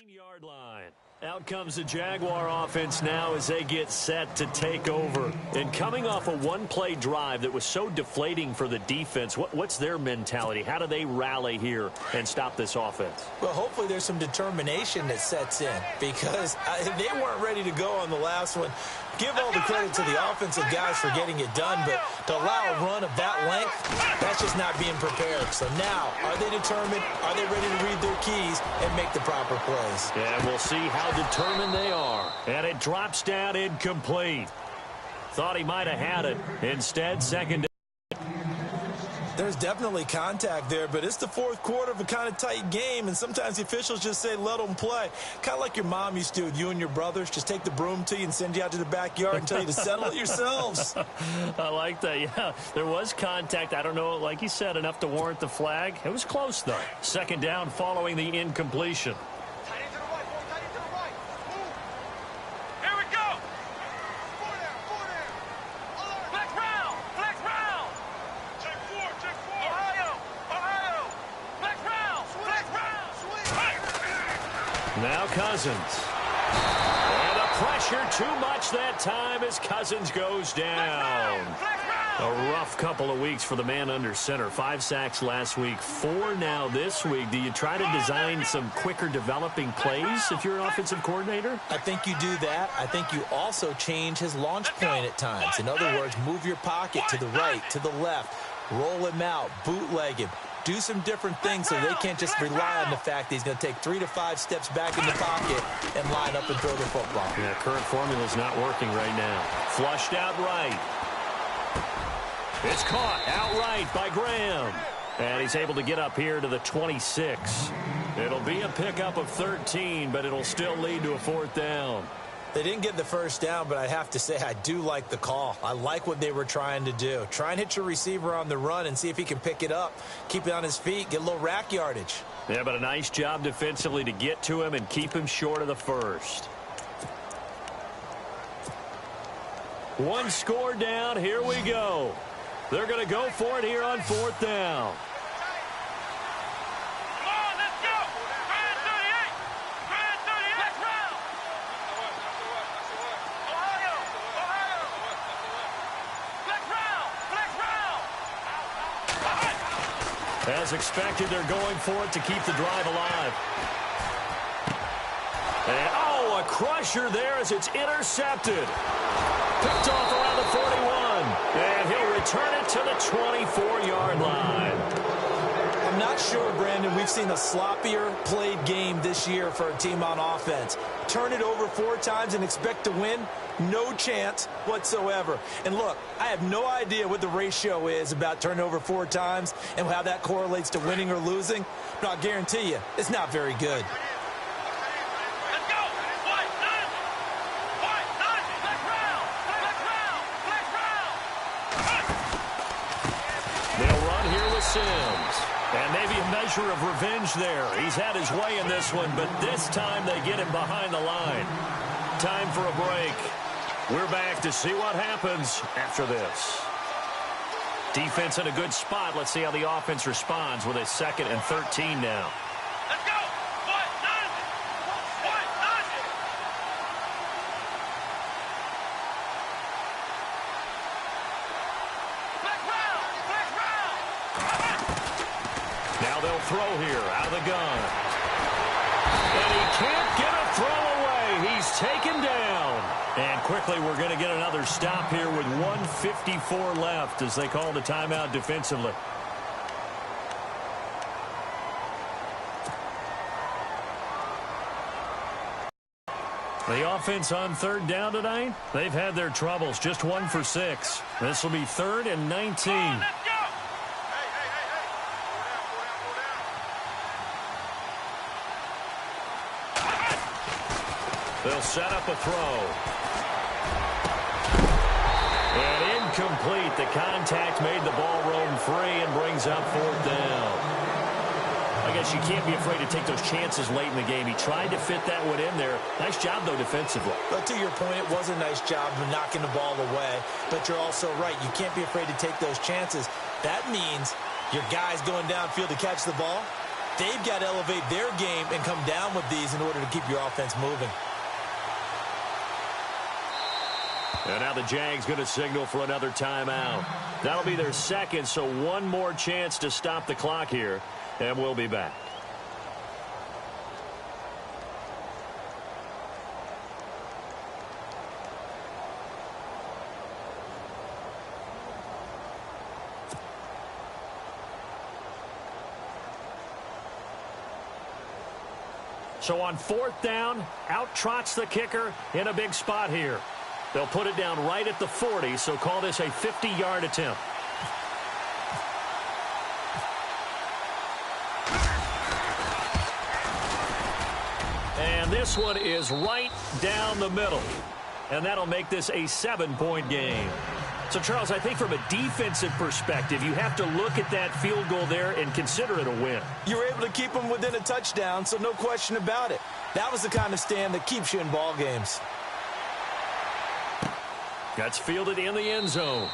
[SPEAKER 3] 15-yard line. Out comes the Jaguar offense now as they get set to take over. And coming off a one-play drive that was so deflating for the defense, what's their mentality? How do they rally here and stop this offense?
[SPEAKER 4] Well, hopefully there's some determination that sets in because they weren't ready to go on the last one. Give all the credit to the offensive guys for getting it done, but to allow a run of that length, that's just not being prepared. So now, are they determined? Are they ready to read their keys and make the proper plays?
[SPEAKER 3] And we'll see how determined they are. And it drops down incomplete. Thought he might have had it. Instead, second.
[SPEAKER 4] There's definitely contact there, but it's the fourth quarter of a kind of tight game, and sometimes the officials just say, let them play. Kind of like your mom used to with you and your brothers. Just take the broom to you and send you out to the backyard and tell you to settle it yourselves.
[SPEAKER 3] I like that, yeah. There was contact. I don't know, like you said, enough to warrant the flag. It was close, though. Second down following the incompletion. Now Cousins. And the pressure too much that time as Cousins goes down. A rough couple of weeks for the man under center. 5 sacks last week, 4 now this week. Do you try to design some quicker developing plays if you're an offensive coordinator?
[SPEAKER 4] I think you do that. I think you also change his launch point at times. In other words, move your pocket to the right, to the left, roll him out, bootleg him. Do some different things so they can't just rely on the fact that he's going to take 3 to 5 steps back in the pocket and line up and throw the football.
[SPEAKER 3] Yeah, current formula's not working right now. Flushed out right. It's caught outright by Graham. And he's able to get up here to the 26. It'll be a pickup of 13, but it'll still lead to a 4th down.
[SPEAKER 4] They didn't get the first down, but I have to say I do like the call. I like what they were trying to do. Try and hit your receiver on the run and see if he can pick it up. Keep it on his feet, get a little rack yardage.
[SPEAKER 3] Yeah, but a nice job defensively to get to him and keep him short of the first. 1 score down. Here we go. They're going to go for it here on 4th down. As expected, they're going for it to keep the drive alive. And, oh, a crusher there as it's intercepted. Picked off around the 41. And he'll return it to the 24-yard line.
[SPEAKER 4] I'm not sure, Brandon, we've seen a sloppier played game this year for a team on offense. Turn it over 4 times and expect to win? No chance whatsoever. And look, I have no idea what the ratio is about turning over 4 times and how that correlates to winning or losing. But I'll guarantee you, it's not very good.
[SPEAKER 3] They'll run here with Sims. And maybe a measure of revenge there. He's had his way in this one, but this time they get him behind the line. Time for a break. We're back to see what happens after this. Defense in a good spot. Let's see how the offense responds with a 2nd and 13 now.
[SPEAKER 5] Let's go!
[SPEAKER 3] Now they'll throw here out of the gun. And he can't get a throw away. He's taken down. And quickly we're going to get another stop here with 1:54 left as they call the timeout defensively. The offense on 3rd down tonight, they've had their troubles. Just 1 for 6. This will be 3rd and 19. They'll set up a throw. And incomplete. The contact made the ball roam free and brings up 4th down. I guess you can't be afraid to take those chances late in the game. He tried to fit that one in there. Nice job, though, defensively.
[SPEAKER 4] But to your point, it was a nice job of knocking the ball away. But you're also right. You can't be afraid to take those chances. That means your guy's going downfield to catch the ball. They've got to elevate their game and come down with these in order to keep your offense moving.
[SPEAKER 3] And now the Jags going to signal for another timeout. That'll be their second, so one more chance to stop the clock here, and we'll be back. So on 4th down, out trots the kicker in a big spot here. They'll put it down right at the 40, so call this a 50-yard attempt. And this one is right down the middle. And that'll make this a 7-point game. So, Charles, I think from a defensive perspective, you have to look at that field goal there and consider it a win.
[SPEAKER 4] You were able to keep them within a touchdown, so no question about it. That was the kind of stand that keeps you in ball games.
[SPEAKER 3] That's fielded in the end zone.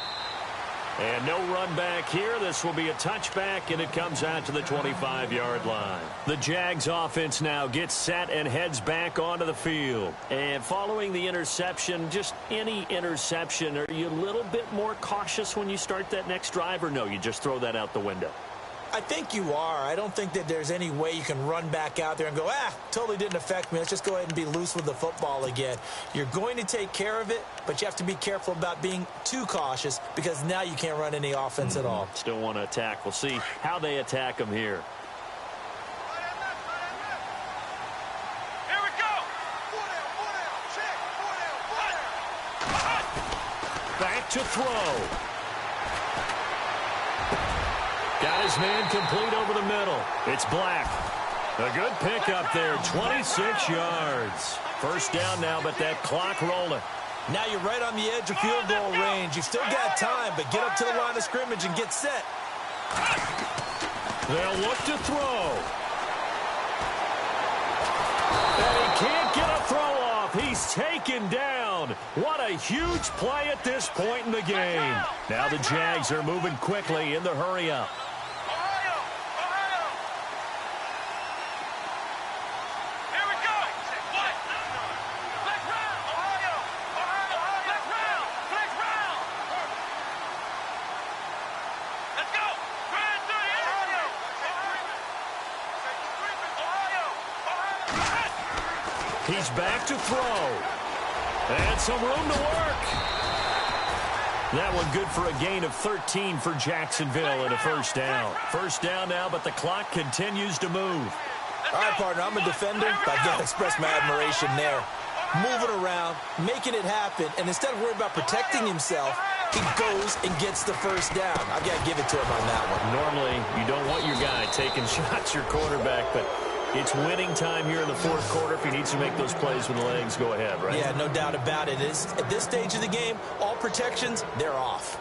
[SPEAKER 3] And no run back here. This will be a touchback, and it comes out to the 25-yard line. The Jags offense now gets set and heads back onto the field. And following the interception, just any interception, are you a little bit more cautious when you start that next drive, or no, you just throw that out the window?
[SPEAKER 4] I think you are. I don't think that there's any way you can run back out there and go, totally didn't affect me. Let's just go ahead and be loose with the football again. You're going to take care of it, but you have to be careful about being too cautious because now you can't run any offense at all.
[SPEAKER 3] Still want to attack. We'll see how they attack them here.
[SPEAKER 5] Here we go. 4 down, check. 4 down.
[SPEAKER 3] Back to throw. Got his man complete over the middle. It's Black. A good pickup there, 26 yards. First down now, but that clock rolling.
[SPEAKER 4] Now you're right on the edge of field goal range. You've still got time, but get up to the line of scrimmage and get set.
[SPEAKER 3] They'll look to throw. And he can't get a throw off. He's taken down. What a huge play at this point in the game. Now the Jags are moving quickly in the hurry-up. He's back to throw. And some room to work. That one good for a gain of 13 for Jacksonville and a first down. First down now, but the clock continues to move.
[SPEAKER 4] All right, partner, I'm a defender. I've got to express my admiration there. Moving around, making it happen, and instead of worrying about protecting himself, he goes and gets the first down. I've got to give it to him on that one.
[SPEAKER 3] Normally, you don't want your guy taking shots, your quarterback, but it's winning time here in the fourth quarter. If he needs to make those plays with the legs, go ahead, right?
[SPEAKER 4] Yeah, no doubt about it. At this stage of the game, all protections, they're off.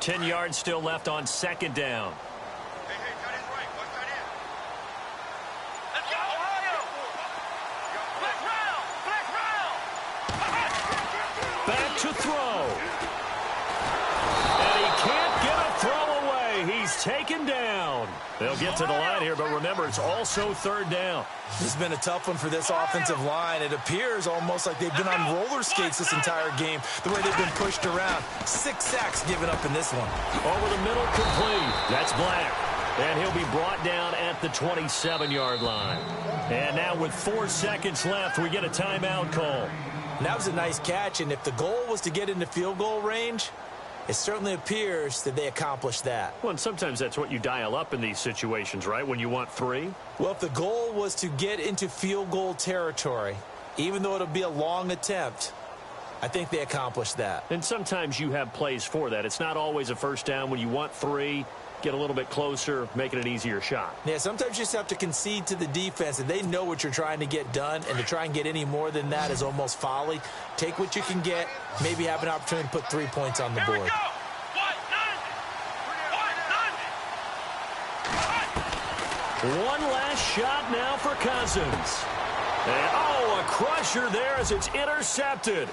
[SPEAKER 3] Ten yards still left on second down. Back to throw. And he can't get a throw away. He's taken down. They'll get to the line here, but remember, it's also third down.
[SPEAKER 4] This has been a tough one for this offensive line. It appears almost like they've been on roller skates this entire game, the way they've been pushed around. 6 sacks given up in this one.
[SPEAKER 3] Over the middle, complete. That's Black. And he'll be brought down at the 27-yard line. And now with 4 seconds left, we get a timeout call.
[SPEAKER 4] And that was a nice catch, and if the goal was to get into field goal range, it certainly appears that they accomplished that.
[SPEAKER 3] Well, and sometimes that's what you dial up in these situations, right, when you want 3?
[SPEAKER 4] Well, if the goal was to get into field goal territory, even though it'll be a long attempt, I think they accomplished that.
[SPEAKER 3] And sometimes you have plays for that. It's not always a first down. When you want 3, get a little bit closer, make it an easier shot.
[SPEAKER 4] Yeah, sometimes you just have to concede to the defense, and they know what you're trying to get done, and to try and get any more than that is almost folly. Take what you can get, maybe have an opportunity to put 3 points on the board.
[SPEAKER 3] One last shot now for Cousins. And, oh, a crusher there as it's intercepted.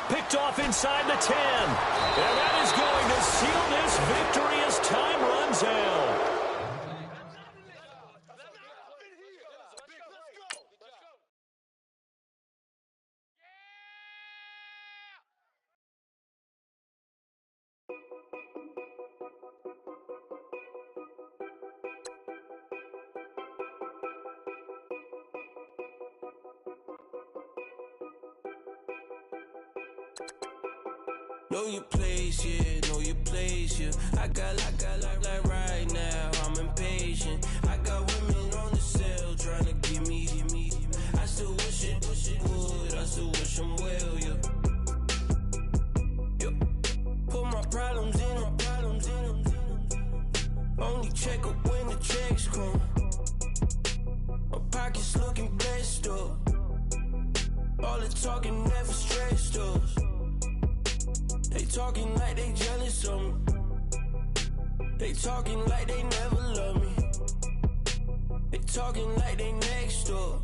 [SPEAKER 3] Picked off inside the 10. And that is going to seal this victory as time runs out.
[SPEAKER 1] Know your place, yeah, know your place, yeah. I got like right now, I'm impatient. I got women on the cell trying to give me. I still wish it would, I still wish them well, yeah. Put my problems in. Only check up when the checks come. My pockets looking blessed up. All the talking never stressed us. They talking like they jealous of me. They talking like they never love me. They talking like they next door.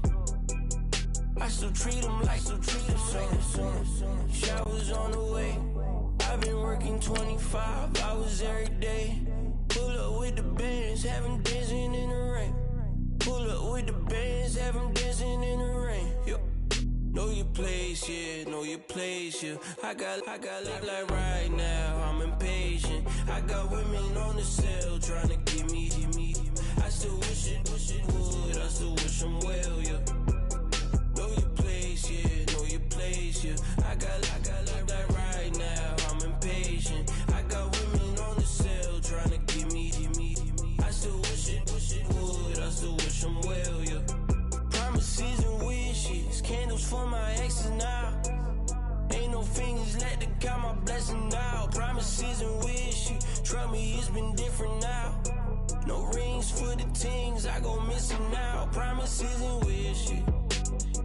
[SPEAKER 1] I still treat them like so. Showers on the way. I've been working 25 hours every day. Pull up with the bands, have them dancing in the rain. Pull up with the bands, have them dancing in the rain. Yo. Know your place, yeah, know your place, yeah. I got like right now, I'm impatient. I got women on the cell trying to give me. I still wish it would, I still wish them well, yeah. Know your place, yeah, know your place, yeah. I got like right now, I'm impatient. I got women on the cell trying to give me. I still wish it would, I still wish them well, yeah. Promises and wishes, candles for my exes now. Ain't no fingers left to count my blessing now. Promises and wishes, trust me, it's been different now. No rings for the things I go missing now. Promises and wishes,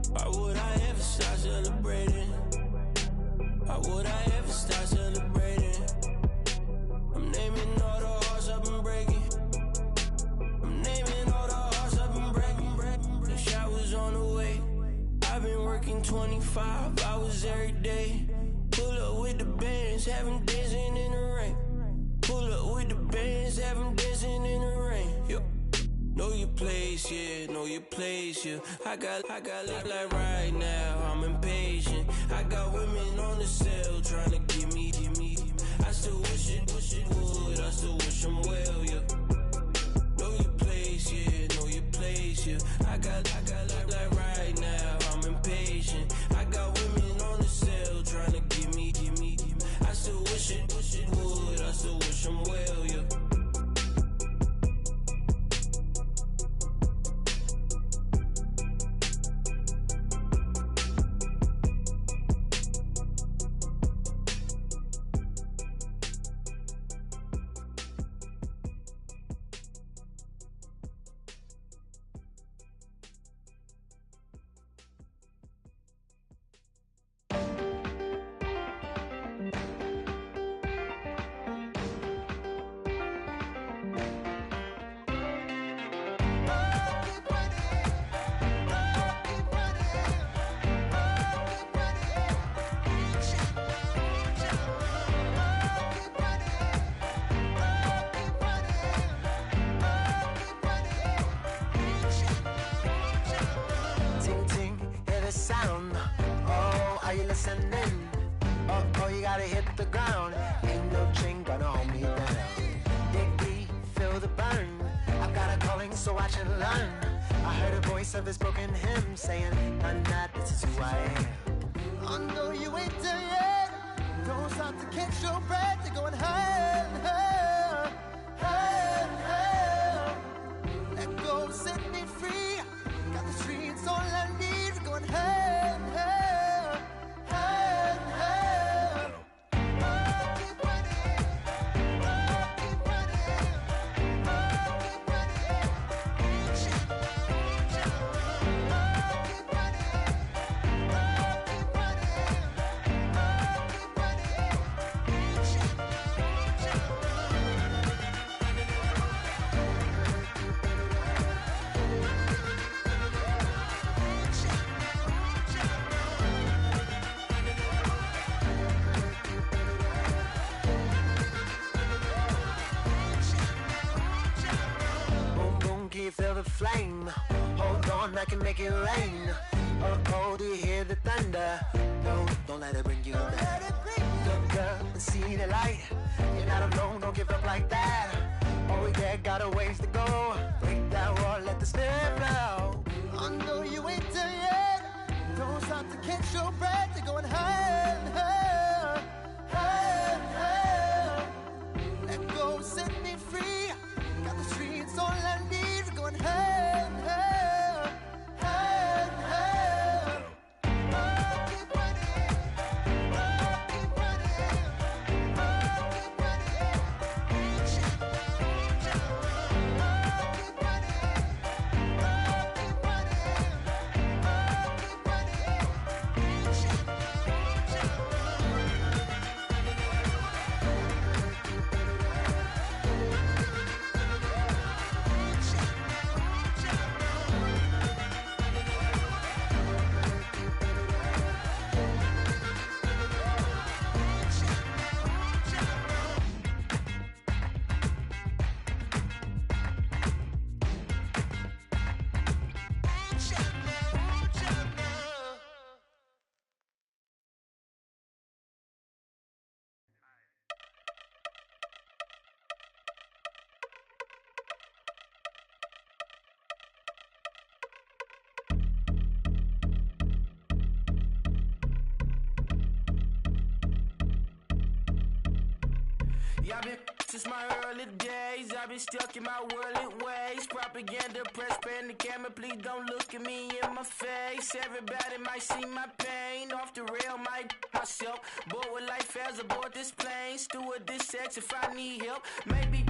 [SPEAKER 1] why would I ever start celebrating? Why would I ever start celebrating? I'm naming all the hearts I've been breaking. I'm naming all the hearts I've been breaking. The showers on the way. I've been working 25 hours every day. Pull up with the bands, have them dancing in the rain. Pull up with the bands, have them dancing in the rain. Yo. Know your place, yeah, know your place, yeah. I got like right now, I'm impatient. I got women on the cell trying to give me. I still wish it would, I still wish them well, yeah. Know your place, yeah, know your place, yeah. I got like right now, I'm impatient. I got women on the cell trying to give me. I still wish it would, I still wish them well, yeah.
[SPEAKER 6] Oh, you gotta hit the ground. Ain't no chain gonna hold me down. Dig deep, feel the burn. I've got a calling, so I should learn. I heard a voice of this broken hymn saying, none that this is who I am.
[SPEAKER 7] I know you ain't there yet. Don't stop to catch your breath. You're going higher and higher, higher and higher. Let go, set me free. Got the streets all I need. We're going higher and higher, higher and higher. Keep running, keep running, keep running. Reach it, reach it. Keep running, keep running.
[SPEAKER 6] name. Hold on, I can make it rain. Oh, do you hear the thunder? No, don't let it bring you down. Look up and see the light. You're not alone, don't give up like that. Oh yeah, got a ways to go. Break that wall, let the spirit flow.
[SPEAKER 7] I know you ain't done yet. Don't stop to catch your breath. You're going higher and higher, higher and higher. Let go, set me free. Got the streets all I need. We're going higher and higher, higher and higher. Oh, keep running. Oh, keep running. Oh, keep running. Oh, keep running. Oh, keep running.
[SPEAKER 1] I've been since my early days. I've been stuck in my worldly ways. Propaganda, press, pan the camera. Please don't look at me in my face. Everybody might see my pain. Off the rail, might myself. Bored with life as aboard this plane. Steward this sex if I need help. Maybe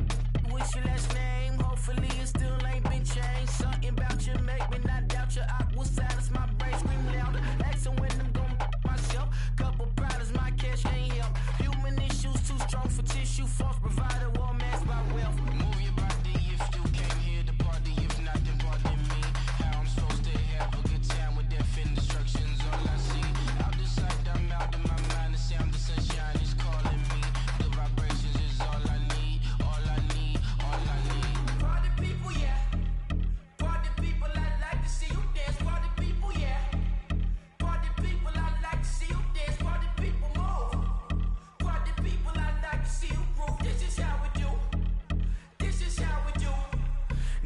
[SPEAKER 1] what's your last name? Hopefully it still ain't been changed. Something about you make me not doubt you. I will silence my brain, scream louder. Asking when I'm gonna myself. Couple problems, my cash ain't help. Human issues too strong for tissue. False provider, war masked by wealth. Move your body if you came here to party. If not, then pardon me. How I'm supposed to have a good time with death and destruction's all I see. Out the sight, I'm out of my mind. The sound of sunshine is calling me. The vibrations is all I need. All I need, all I need. Party people, yeah. Party people, I like to see you dance. Party people, yeah. Party people, I like to see you dance. Party people, move. Party people, I like to see you groove. This is how we do. This is how we do.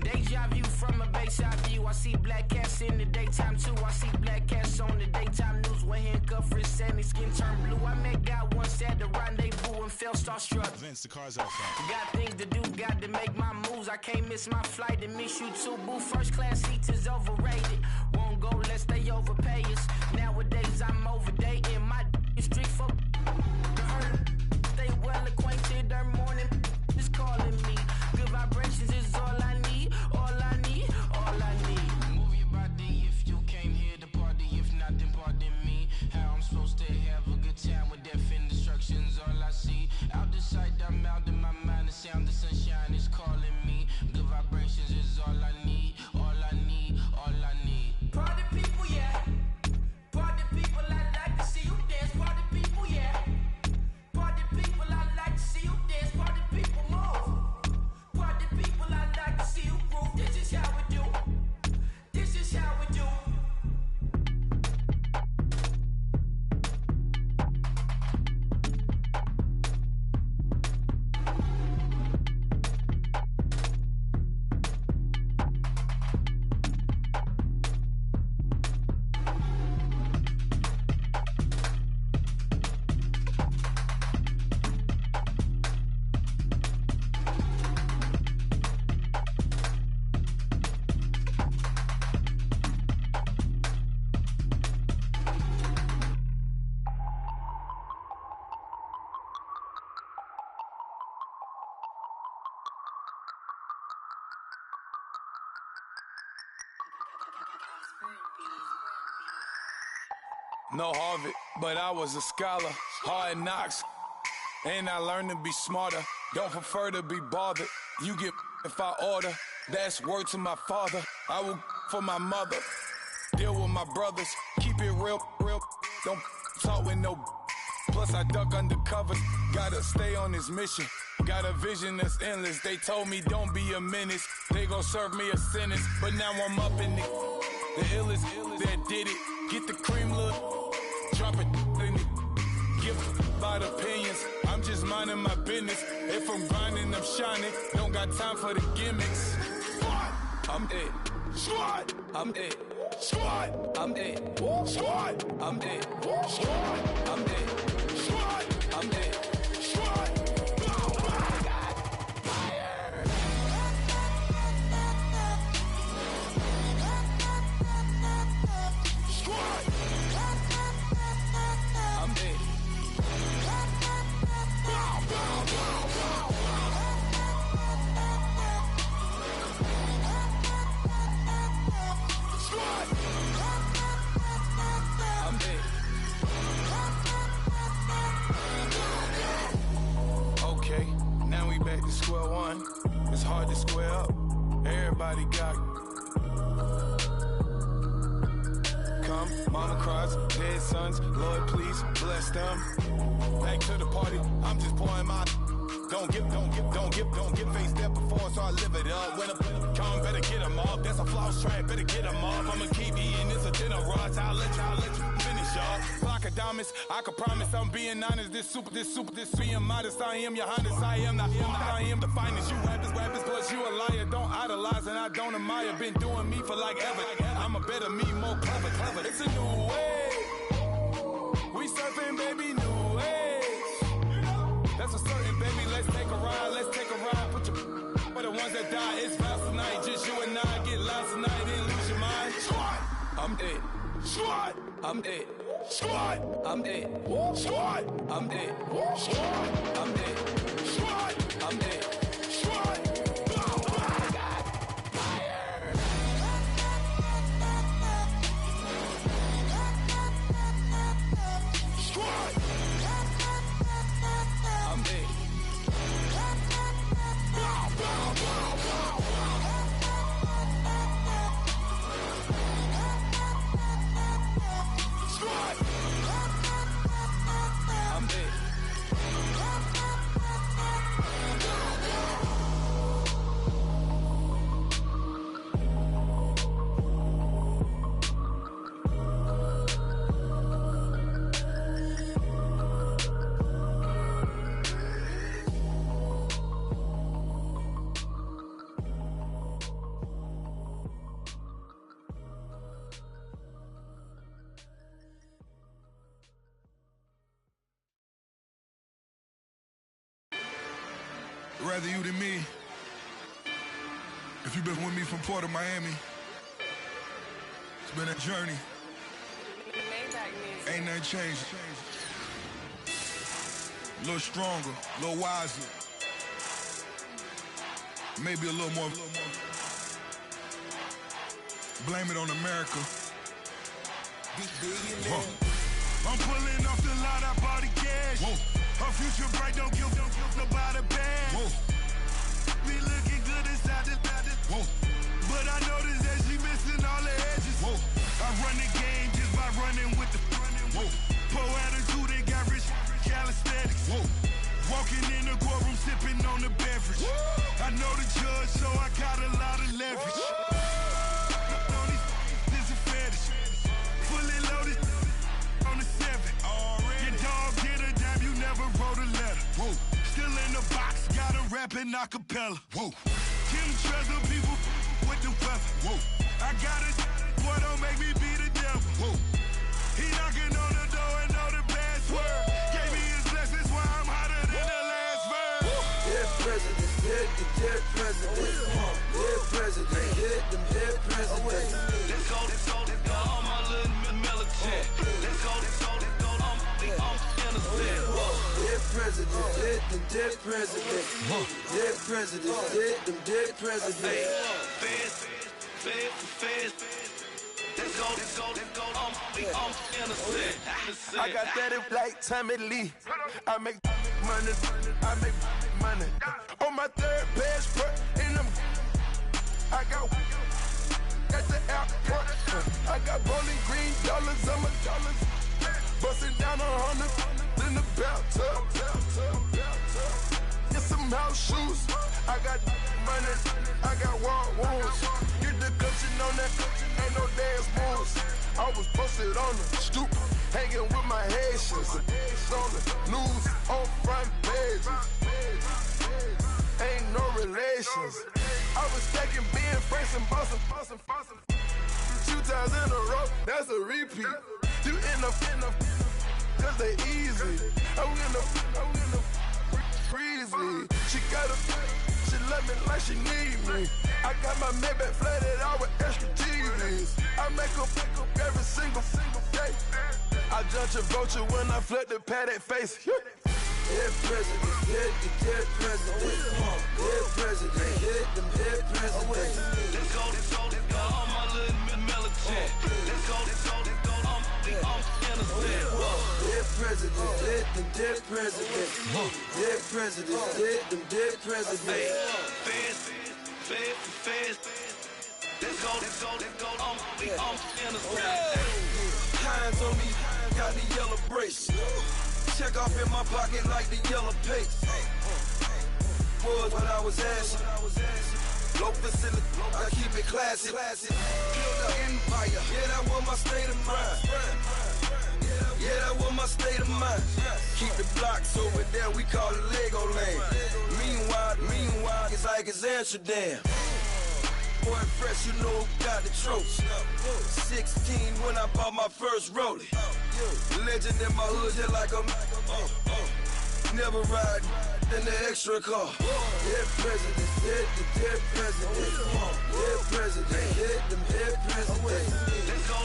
[SPEAKER 1] Deja view from a bayside view. I see black cats in the daytime too. I see black cats on the daytime news. When handcuffed, wrist and his skin turned blue. I met God once at the rendezvous and felt starstruck.
[SPEAKER 8] Vince, the car's outside.
[SPEAKER 1] Got things to do, got to make my moves. I can't miss my flight and miss you too, boo. First class seats is overrated. Won't go lest they overpay us. Nowadays I'm overdating. My is strict for stay well acquainted. Their morning is calling me. Good vibrations is all I need. All I need, all I need. Move your body if you came here to party. If not, then pardon me. How I'm supposed to have a good time with death and destruction's all I see. Out the sight, I'm out of my mind. The sound of sunshine is calling me. Good vibrations is all I need. All I need, all I need. Party people, yeah. Party people, I like to see you dance. Party people, yeah. Party people, I like to see you dance. Party people, move. Party people, I like to see you groove. This is how we do. This is how we do.
[SPEAKER 9] No Harvard, but I was a scholar. Hard knocks, and I learned to be smarter. Don't prefer to be bothered. You get if I order. That's word to my father. I will for my mother. Deal with my brothers. Keep it real, real. Don't talk with no. Plus I duck undercover. Gotta stay on this mission. Got a vision that's endless. They told me don't be a menace. They gon' serve me a sentence. But now I'm up in it. The illest that did it. Get the cream look. Drop it in it. Give about opinions. I'm just minding my business. If I'm grinding, I'm shining. Don't got time for the gimmicks. I'm it. Squad. I'm it. Squad. I'm it. Squad. I'm it. Squad. I'm it. Squad. I'm it. Squad. Square one, it's hard to square up. Everybody got come, mama cries, dead sons. Lord, please bless them. Back to the party, I'm just pouring my. Don't get faced up before, so I live it up. When I come, better get them up. That's a floss track, better get them up. I'ma keep eating this a dinner rush. I'll let you finish up. Block of diamonds, I can promise I'm being honest. This being modest. I am your highness. I am the finest. You rappers, plus you a liar. Don't idolize and I don't admire. Been doing me for like ever. I'm a better me, more clever. It's a new way. We surfing, baby, new age. That's a certain, baby. Let's take a ride. Put your for the ones that die. It's fast tonight. Just you and I get lost tonight. Then lose your mind. Squad. I'm it. Squad. I'm it. Squad. I'm it. Squad. I'm it. Squad. I'm it. Squad. I'm it. Squad.
[SPEAKER 8] Rather you than me. If you've been with me from Port of Miami, it's been a journey. Ain't nothing changed. A little stronger, a little wiser. Maybe a little more. Blame it on America. I'm pulling off the lot, I bought the cash. Whoa. Her future bright, don't give nobody bad. Whoa. Be looking good inside the whoa. But I noticed that she missing all the edges. Whoa. I run the game just by running with the whoa. Poor attitude, they got rich calisthenics. Whoa. Walking in the courtroom, sipping on the beverage. Whoa. I know the judge, so I got a lot of leverage. This is a fetish. Fully loaded on the 7. Your dog did a damn, you never wrote a letter. Whoa. Still in the box, got a rapping acapella. Whoa. Kim treasure people with the weather. Whoa. I got it, boy, don't make me be the devil. Whoa. He knocking on the door and know the password. Gave me his blessings while I'm hotter than the last verse.
[SPEAKER 10] Dead president, dead president. Dead president, dead president.
[SPEAKER 5] Let's go, all my little militant. Let's go, I'm innocent.
[SPEAKER 10] Dead president, dead president. Dead president, dead president.
[SPEAKER 5] Feds. Let's go, I'm innocent.
[SPEAKER 10] I got that like Tommy Lee. I make money. On my third passport, and I got at the airport. I got Bowling Green dollars on my dollars. Busting down 100 in the bathtub. It's a them house shoes. I got money, I got walk wounds. Get the clutching on that, ain't no dance moves. I was posted on the stoop, hanging with my Haitians. On the news, on front pages. Ain't no relations. I was stacking being fresh and bossing. 2 times in a row, that's a repeat. You end up, cause they easy. I'm in the breezy. She love me like she need me. I got my Maybach flooded out with extra TVs. I make up every single day. I judge a vulture when I flip the Paddock face. Dead presidents, dead presidents. Dead presidents, dead presidents.
[SPEAKER 5] Let's go, all my little militant. Let's go, I'm innocent.
[SPEAKER 10] Dead presidents, dead presidents. Dead presidents, dead presidents.
[SPEAKER 5] Fast. Let's go, I'm innocent.
[SPEAKER 10] Hands on me, got the yellow brace. Check off in my pocket like the yellow paste. Was what I was asking. Low facility, I keep it classy. Build an empire, yeah, that was my state of mind. Yeah, that was my state of mind. Keep the blocks over there, we call it Lego Land. Meanwhile, it's like it's Amsterdam. Boy fresh, you know who got the tropes. 16 when I bought my first rollie. Legend in my hood, just like I'm never ride in the extra car. Dead presidents, dead presidents. Dead presidents, dead presidents.
[SPEAKER 5] Let's go,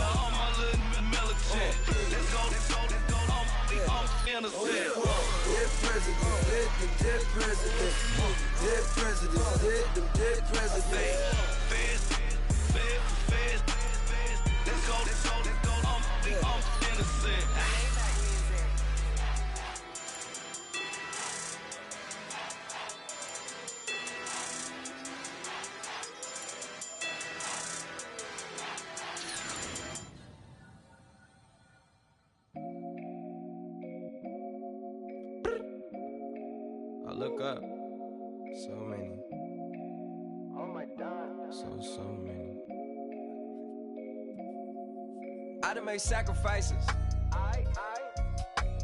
[SPEAKER 5] all my little militant. Let's go, I'm innocent.
[SPEAKER 10] Dead presidents, dead presidents. Dead presidents, dead presidents.
[SPEAKER 5] Fast. Let's go, I'm innocent.
[SPEAKER 11] I look up, so many.
[SPEAKER 6] Oh my God.
[SPEAKER 11] So many. I done made sacrifices.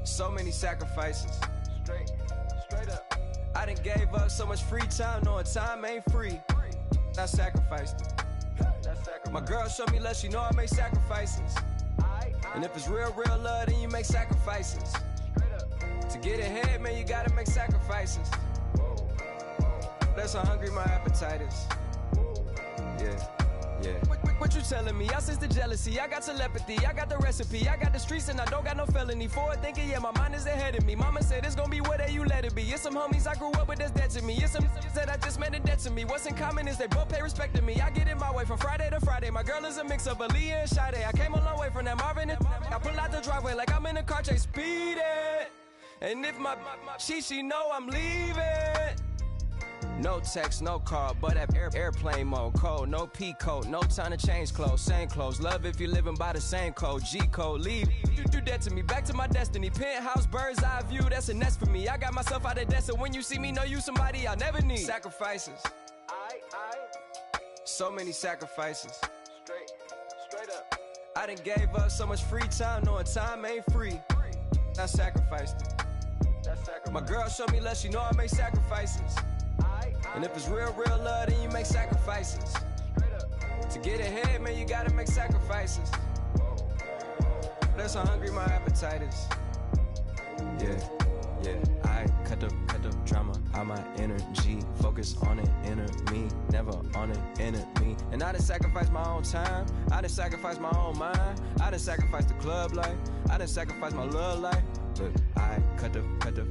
[SPEAKER 11] So many sacrifices.
[SPEAKER 6] Straight up.
[SPEAKER 11] I done gave up so much free time, knowing time ain't free. I sacrificed it. My girl showed me love, she know I make sacrifices. And if it's real love, then you make sacrifices. To get ahead, man, you gotta make sacrifices. That's how hungry my appetite is. Yeah. What you telling me? I sense the jealousy, I got telepathy, I got the recipe, I got the streets and I don't got no felony. Forward thinking, yeah, my mind is ahead of me. Mama said it's gonna be whatever you let it be. It's some homies I grew up with that's dead to me. It's some that I just met in debt to me. What's in common is they both pay respect to me. I get in my way from Friday to Friday. My girl is a mix of Aaliyah and Sade. I came a long way from that Marvin and I pull out the driveway like I'm in a car chase speeding. And if my she know I'm leaving. No text, no call, but at airplane mode. Code, no P code, no time to change clothes. Same clothes, love if you're living by the same code. G code, leave. You do that to me, back to my destiny. Penthouse, bird's eye view, that's a nest for me. I got myself out of debt, so when you see me, know you somebody I'll never need. Sacrifices. So many sacrifices.
[SPEAKER 6] Straight up.
[SPEAKER 11] I done gave up so much free time, knowing time ain't free. I sacrificed it. My girl showed me love, she know I make sacrifices. And if it's real love, then you make sacrifices. To get ahead, man, you gotta make sacrifices. That's how hungry my appetite is. Yeah. I cut the drama out my energy. Focus on an inner me, never on an enemy. And I done sacrificed my own time. I done sacrificed my own mind. I done sacrificed the club life. I done sacrificed my love life. But I cut the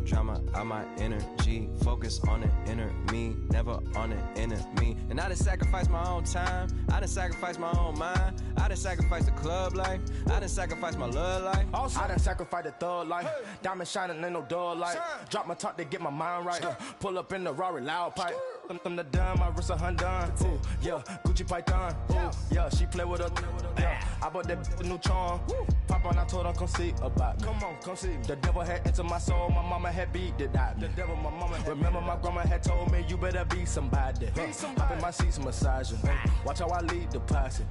[SPEAKER 11] drama out my energy. Focus on an inner me, never on an enemy. And I done sacrificed my own time. I done sacrificed my own mind. I done sacrificed the club life. I done sacrificed my love life.
[SPEAKER 12] Also, I done sacrificed the thug life. Diamond shining, ain't no dull light. Drop my top to get my mind right. Pull up in the Rari loud pipe. Them the dime, my wrist a Hyundai. Ooh, yeah, Gucci Python. Ooh, yeah, she play with her. Yeah, I bought that a new charm. Pop on, I told her, come see about me. Come on, come see me. The devil had entered my soul, my mama had beat it out. The devil, my mama had. Remember my grandma had told me, you better be somebody. Hop in my seats, massaging. Watch how I lead the posse.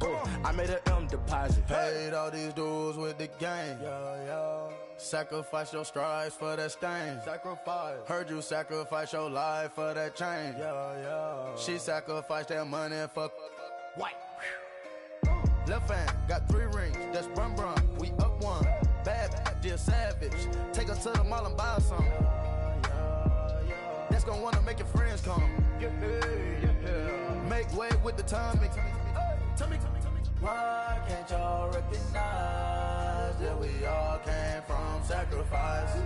[SPEAKER 12] I made an M deposit.
[SPEAKER 13] Paid all these dudes with the game. Sacrifice your strides for that stain.
[SPEAKER 12] Sacrifice.
[SPEAKER 13] Heard you sacrifice your life for that chain. She sacrificed that money for
[SPEAKER 12] white.
[SPEAKER 13] Left hand got 3 rings. That's brum brum. We up one. Bad, dear savage. Take her to the mall and buy some. That's gonna wanna make your friends come. Make way with the timing. Tell me. Why can't y'all recognize that we all came from sacrifice?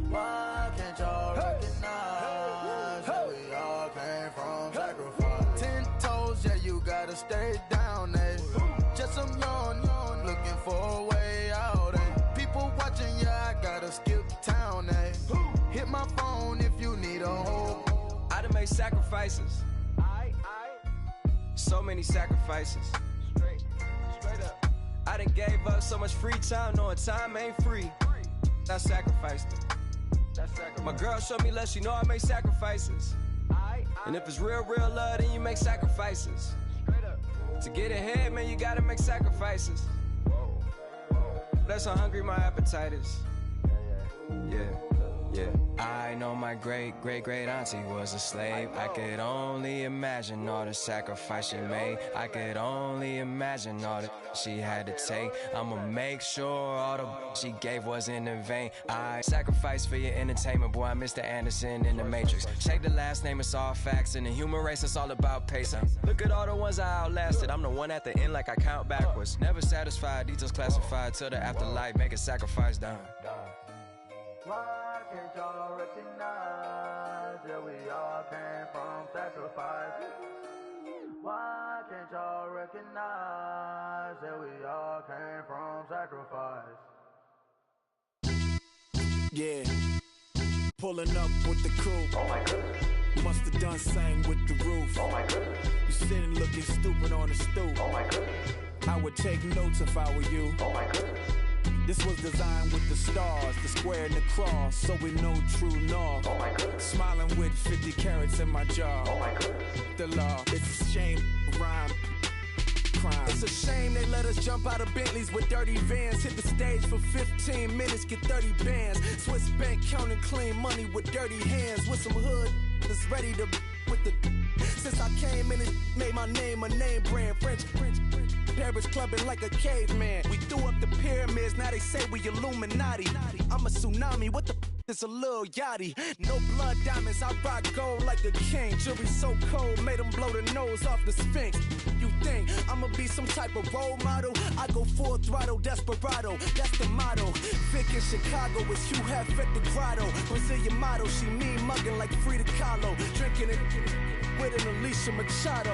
[SPEAKER 13] Why can't y'all recognize that we all came from sacrifice? 10 toes, yeah, you gotta stay down, eh? Just some yawn, looking for a way out, eh? People watching, yeah, I gotta skip town, eh? Hit my phone if you need a hold.
[SPEAKER 11] I done made sacrifices. So many sacrifices. Straight up. I done gave up so much free time, knowing time ain't free. I sacrificed it. My girl showed me love, she know I make sacrifices. And if it's real love, then you make sacrifices. To get ahead, man, you gotta make sacrifices. That's how hungry my appetite is. Yeah. I know my great auntie was a slave. I could only imagine all the sacrifice she made. I could only imagine all that she had to take. I'ma make sure all the she gave wasn't in vain. I sacrifice for your entertainment, boy. I'm Mr. Anderson in the Matrix. Shake the last name, it's all facts. In the human race, it's all about pacing. Look at all the ones I outlasted. I'm the one at the end like I count backwards. Never satisfied, details classified till the afterlife. Make a sacrifice down.
[SPEAKER 13] Why can't y'all recognize that we all came from sacrifice? Why can't y'all recognize that we all came from sacrifice?
[SPEAKER 14] Yeah, pulling up with the crew.
[SPEAKER 13] Oh my goodness.
[SPEAKER 14] Must have done same with the roof.
[SPEAKER 13] Oh my goodness.
[SPEAKER 14] You sitting looking stupid on the stoop.
[SPEAKER 13] Oh my goodness.
[SPEAKER 14] I would take notes if I were you.
[SPEAKER 13] Oh my goodness.
[SPEAKER 14] This was designed with the stars, the square and the cross, so we know true north.
[SPEAKER 13] Oh my goodness.
[SPEAKER 14] Smiling with 50 carats in my jaw.
[SPEAKER 13] Oh my goodness.
[SPEAKER 14] The law, it's a shame, rhyme, crime.
[SPEAKER 15] It's a shame they let us jump out of Bentleys with dirty vans. Hit the stage for 15 minutes, get 30 bands. Swiss bank counting clean money with dirty hands. With some hood that's ready to with the. Since I came in, it made my name a name brand. French. Paris clubbing like a caveman. We threw up the pyramids, now they say we Illuminati. I'm a tsunami, what the is a little yachty. No blood diamonds, I rock gold like a king. Jewelry so cold, made them blow the nose off the Sphinx. You think I'ma be some type of role model? I go full throttle, desperado, that's the motto. Vic in Chicago, it's Hugh Hef at the grotto. Brazilian model, she mean mugging like Frida Kahlo. Drinking it with an Alicia Machado.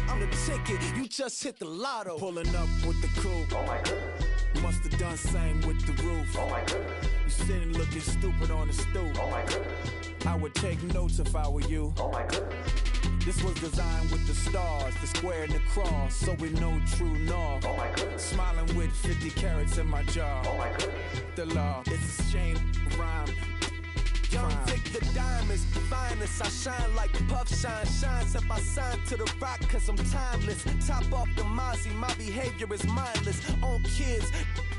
[SPEAKER 15] I'm the ticket, you just hit the lotto.
[SPEAKER 14] Pulling up with the crew.
[SPEAKER 13] Oh my goodness.
[SPEAKER 14] Must have done same with the roof.
[SPEAKER 13] Oh my goodness.
[SPEAKER 14] You sitting looking stupid on the stoop.
[SPEAKER 13] Oh my goodness.
[SPEAKER 14] I would take notes if I were you.
[SPEAKER 13] Oh my goodness.
[SPEAKER 14] This was designed with the stars, the square and the cross, so we know true north.
[SPEAKER 13] Oh my goodness.
[SPEAKER 14] Smiling with 50 carats in my jaw.
[SPEAKER 13] Oh my goodness.
[SPEAKER 14] The law, it's a shame, rhyme.
[SPEAKER 15] Young Vic the diamonds, finest. I shine like Puff Shine. Shines if I sign to the rock, cause I'm timeless. Top off the Mozzie, my behavior is mindless. On kids,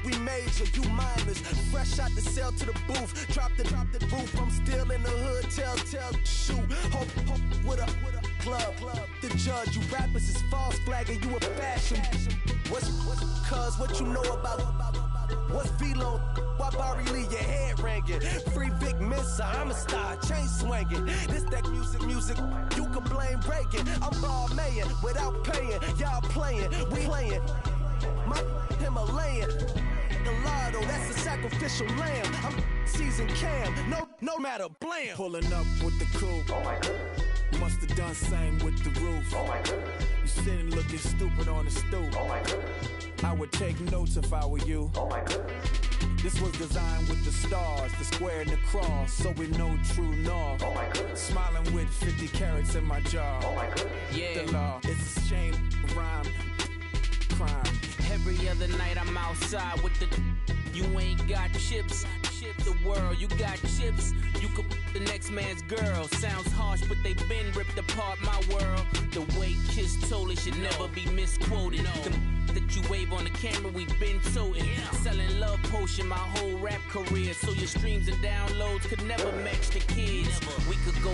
[SPEAKER 15] we major, you minors. Fresh out the cell to the booth. Drop the roof, I'm still in the hood. Tell, shoot. Hope with a club. The judge, you rappers is false flagging, you a fashion. What's cuz, what you know about? What's Velo? Why Barry Lee, your head ringing? Free Vic Mensa, I'm a star, chain swinging. This that music, you can blame Reagan. I'm ball mayin' without paying. Y'all playing, we playing. My Himalayan. The lotto, that's a sacrificial lamb. I'm season cam, no matter, blam.
[SPEAKER 14] Pulling up with the crew.
[SPEAKER 13] Oh my goodness.
[SPEAKER 14] Must have done same with the roof.
[SPEAKER 13] Oh my goodness.
[SPEAKER 14] You sitting looking stupid on the stoop.
[SPEAKER 13] Oh my goodness.
[SPEAKER 14] I would take notes if I were you.
[SPEAKER 13] Oh my goodness.
[SPEAKER 14] This was designed with the stars, the square and the cross, so we know true north.
[SPEAKER 13] Oh my goodness.
[SPEAKER 14] Smiling with 50 carats in my jaw.
[SPEAKER 13] Oh my goodness.
[SPEAKER 14] The law, it's a shame, rhyme, crime.
[SPEAKER 16] outside with the you ain't got chips. The world, you got chips. You could the next man's girl. Sounds harsh, but they been ripped apart my world. The way Kiss told it should never be misquoted. The that you wave on the camera, we been toting. Selling love potion my whole rap career. So your streams and downloads could never match the kids. We could go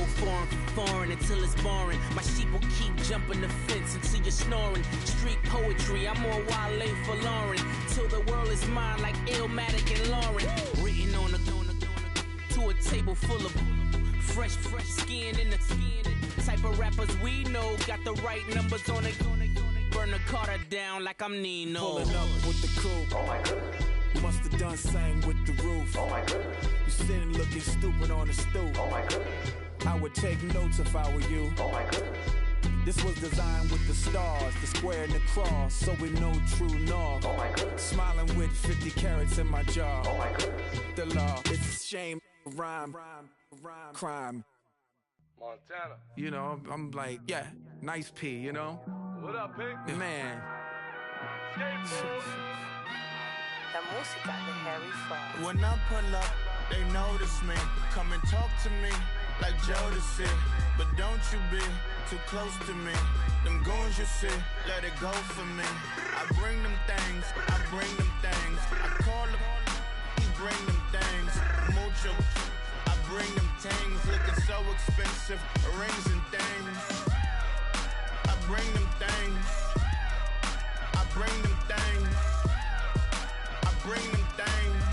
[SPEAKER 16] foreign until it's boring. My sheep will keep jumping the fence until you're snoring. Street poetry, I'm more Wale for Lauren. Till the world is mine like Illmatic and Lauren. Written on a to a table full of fresh skin in the type of rappers we know. Got the right numbers on it. Burn the Carter down like I'm Nino.
[SPEAKER 14] Pulling up with the crew.
[SPEAKER 16] Oh my goodness.
[SPEAKER 14] Must have done sang with the roof.
[SPEAKER 16] Oh my goodness.
[SPEAKER 14] You sitting looking stupid on the stoop.
[SPEAKER 16] Oh my goodness.
[SPEAKER 14] I would take notes if I were you.
[SPEAKER 16] Oh my goodness.
[SPEAKER 14] This was designed with the stars, the square and the cross, so we know true north.
[SPEAKER 16] Oh my goodness.
[SPEAKER 14] Smiling with 50 carats in my jaw.
[SPEAKER 16] Oh my goodness.
[SPEAKER 14] The law, it's a shame, rhyme, crime.
[SPEAKER 12] Montana.
[SPEAKER 14] You know, I'm like, yeah, nice P, you know?
[SPEAKER 12] What up, Pink?
[SPEAKER 14] Man.
[SPEAKER 17] La música de Harry Fraud.
[SPEAKER 13] When I pull up, they notice me. Come and talk to me like Jodeci. But don't you be too close to me. Them goons you see, let it go for me. I bring them things, I bring them things. I call them, he bring them things. Mucho, I bring them things. Looking so expensive, rings and things. I bring them things. I bring them things. I bring them things.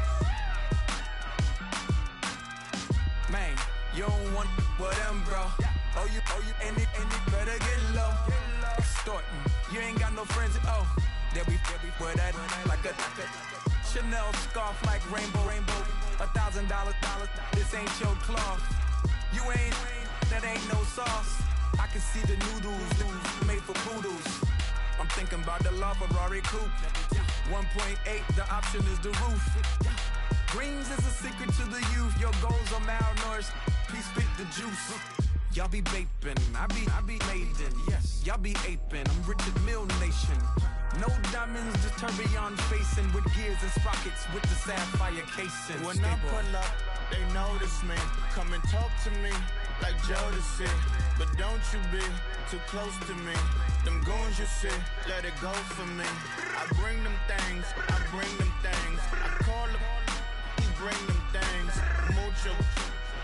[SPEAKER 14] Man, you don't want with them, bro. Oh, you, and it better get low. Extorting, you ain't got no friends. Oh, there we wear that like a Chanel scarf like rainbow. $1,000, this ain't your cloth. You ain't, that ain't no sauce. I can see the noodles made for poodles. I'm thinking about the LaFerrari coupe. 1.8, the option is the roof. Greens is a secret to the youth. Your goals are malnourished. Please spit the juice. Y'all be vaping, I be maiden. Yes, y'all be aping. I'm Richard Mill Nation. No diamonds, just tourbillon facing with gears and sprockets with the sapphire casing.
[SPEAKER 13] When I pull up, they notice me. Come and talk to me like Jodeci. But don't you be too close to me. Them goons you see, let it go for me. I bring them things, I bring them things. I call them, he bring them things. Mucho,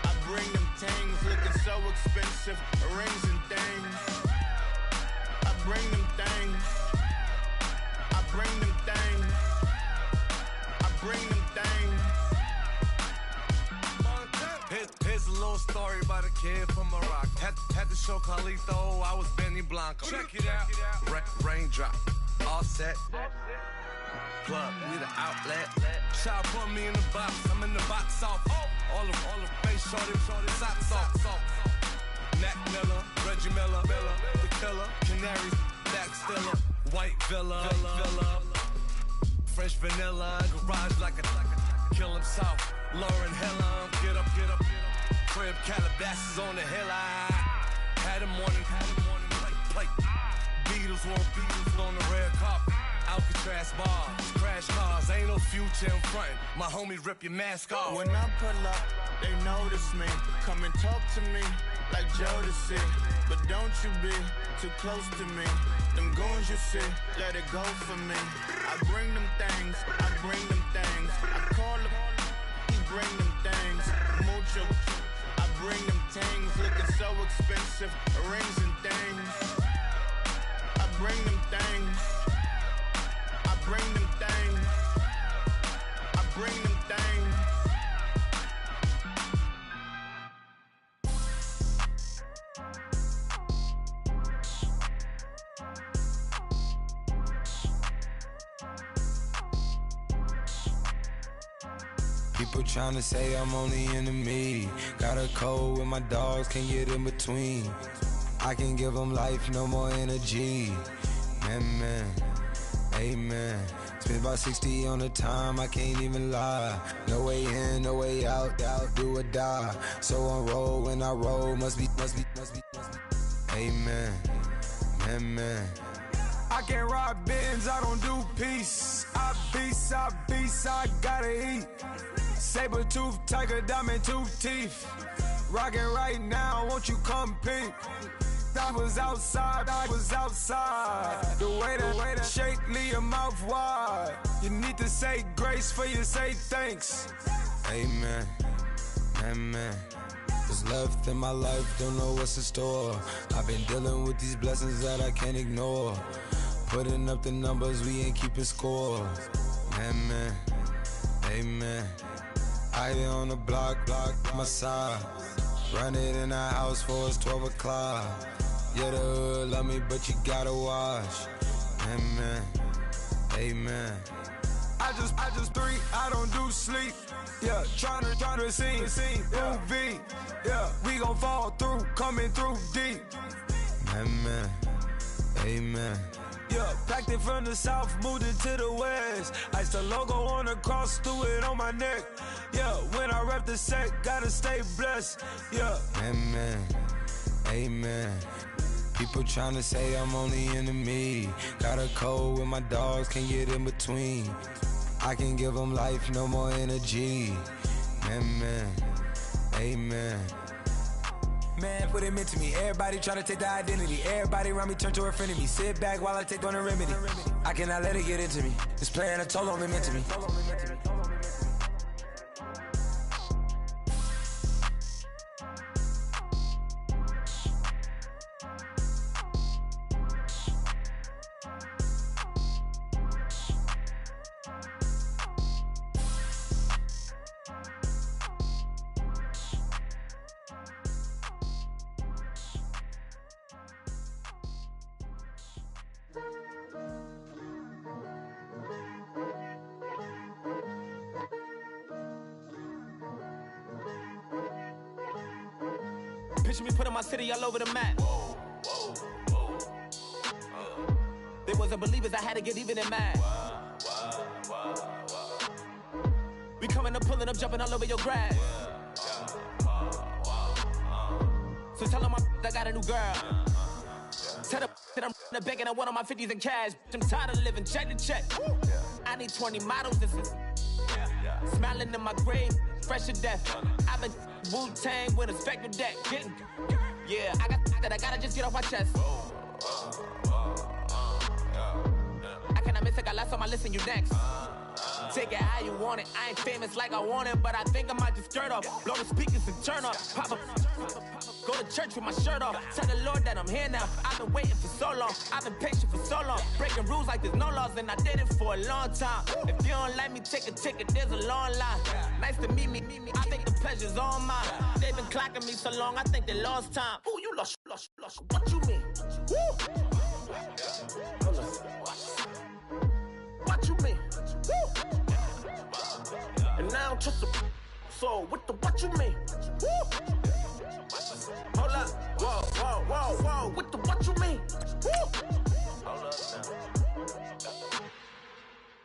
[SPEAKER 13] I bring them things. Looking so expensive, rings and things. I bring them things. I bring them things. I bring them things.
[SPEAKER 18] Here's a little story about a kid from Morocco. Had to show Carlito I was Benny Blanco.
[SPEAKER 12] Check it out.
[SPEAKER 18] Raindrop, all set. Plug, we the outlet. Child put me in the box, I'm in the box off. All the face shorty, socks off. Mac Miller, Reggie Miller, the killer, Canaries, back stiller, white villa, fresh vanilla, garage like a kill him south. Lauren Hill, get up. Crib Calabasas on the hill. I had him morning plate. Beatles on the red carpet. Alcatraz bars, crash cars, ain't no future in front. My homie rip your mask off.
[SPEAKER 13] When I pull up, they notice me. Come and talk to me like Jodeci. But don't you be too close to me. Them goons you see, let it go for me. I bring them things, I bring them things. I call them, he bring them things. Mucho, I bring them things. Looking so expensive, rings and things. I bring them things. I bring them things. I bring them things.
[SPEAKER 19] People tryna say I'm only enemy. Got a code where my dogs can get in between. I can give them life, no more energy. Man, amen. Spent about 60 on the time, I can't even lie. No way in, no way out, do or die. So on roll, when I roll, must be. Amen, man.
[SPEAKER 20] I
[SPEAKER 19] I can't rob bins, I don't do peace. I beast, I gotta eat. Saber tooth, tiger, diamond tooth teeth. Rockin' right now, won't you come peep? I was outside. The way that shake, leave your mouth wide. You need to say grace for you say thanks. Amen, amen. What's left in my life, don't know what's in store. I've been dealing with these blessings that I can't ignore. Putting up the numbers, we ain't keeping score. Amen, amen. I here on the block, my side. Run it in the house for us 12 o'clock. Yeah, the hood love me, but you gotta watch. Amen, amen. I just three, I don't do sleep. Yeah, tryna see movie. Yeah, we gon' fall through, coming through deep. Amen, amen. Yeah, packed it from the south, moved it to the west. Iced the logo on the cross, threw it on my neck. Yeah, when I rep the set, gotta stay blessed. Yeah, amen, amen. People tryna say I'm only enemy. Got a code with my dogs, can't get in between. I can give them life, no more energy. Amen, amen. Man, what it meant to me. Everybody try to take the identity. Everybody around me turn to a friend of me. Sit back while I take on a remedy. I cannot let it get into me. It's playing a toll on me, meant to me.
[SPEAKER 20] Picture me putting my city all over the map. They wasn't believers, I had to get even and mad. We coming up, pulling up, jumping all over your grass. So tell them I got a new girl. Tell them that I'm the bank and I want all my 50s in cash. I'm tired of living check to check. I need 20 models, this is smiling in my grave, fresh to death. I've been Wu-Tang with a spectral deck. Yeah, I got that, I gotta just get off my chest. I cannot miss it, got last on my list and you next. Take it how you want it, I ain't famous like I want it, but I think I might just skirt off. Blow the speakers and turn up, pop up. Go to church with my shirt off. Tell the Lord that I'm here now. I've been waiting for so long. I've been patient for so long. Breaking rules like there's no laws, and I did it for a long time. If you don't like me, take a ticket. There's a long line. Nice to meet me. I think the pleasure's all mine. They've been clocking me so long, I think they lost time. Ooh, you lost. What you mean? Woo! What you mean? Woo! And now just a so what you mean? Woo! Hold up, whoa, what you mean? Woo! Hold up now.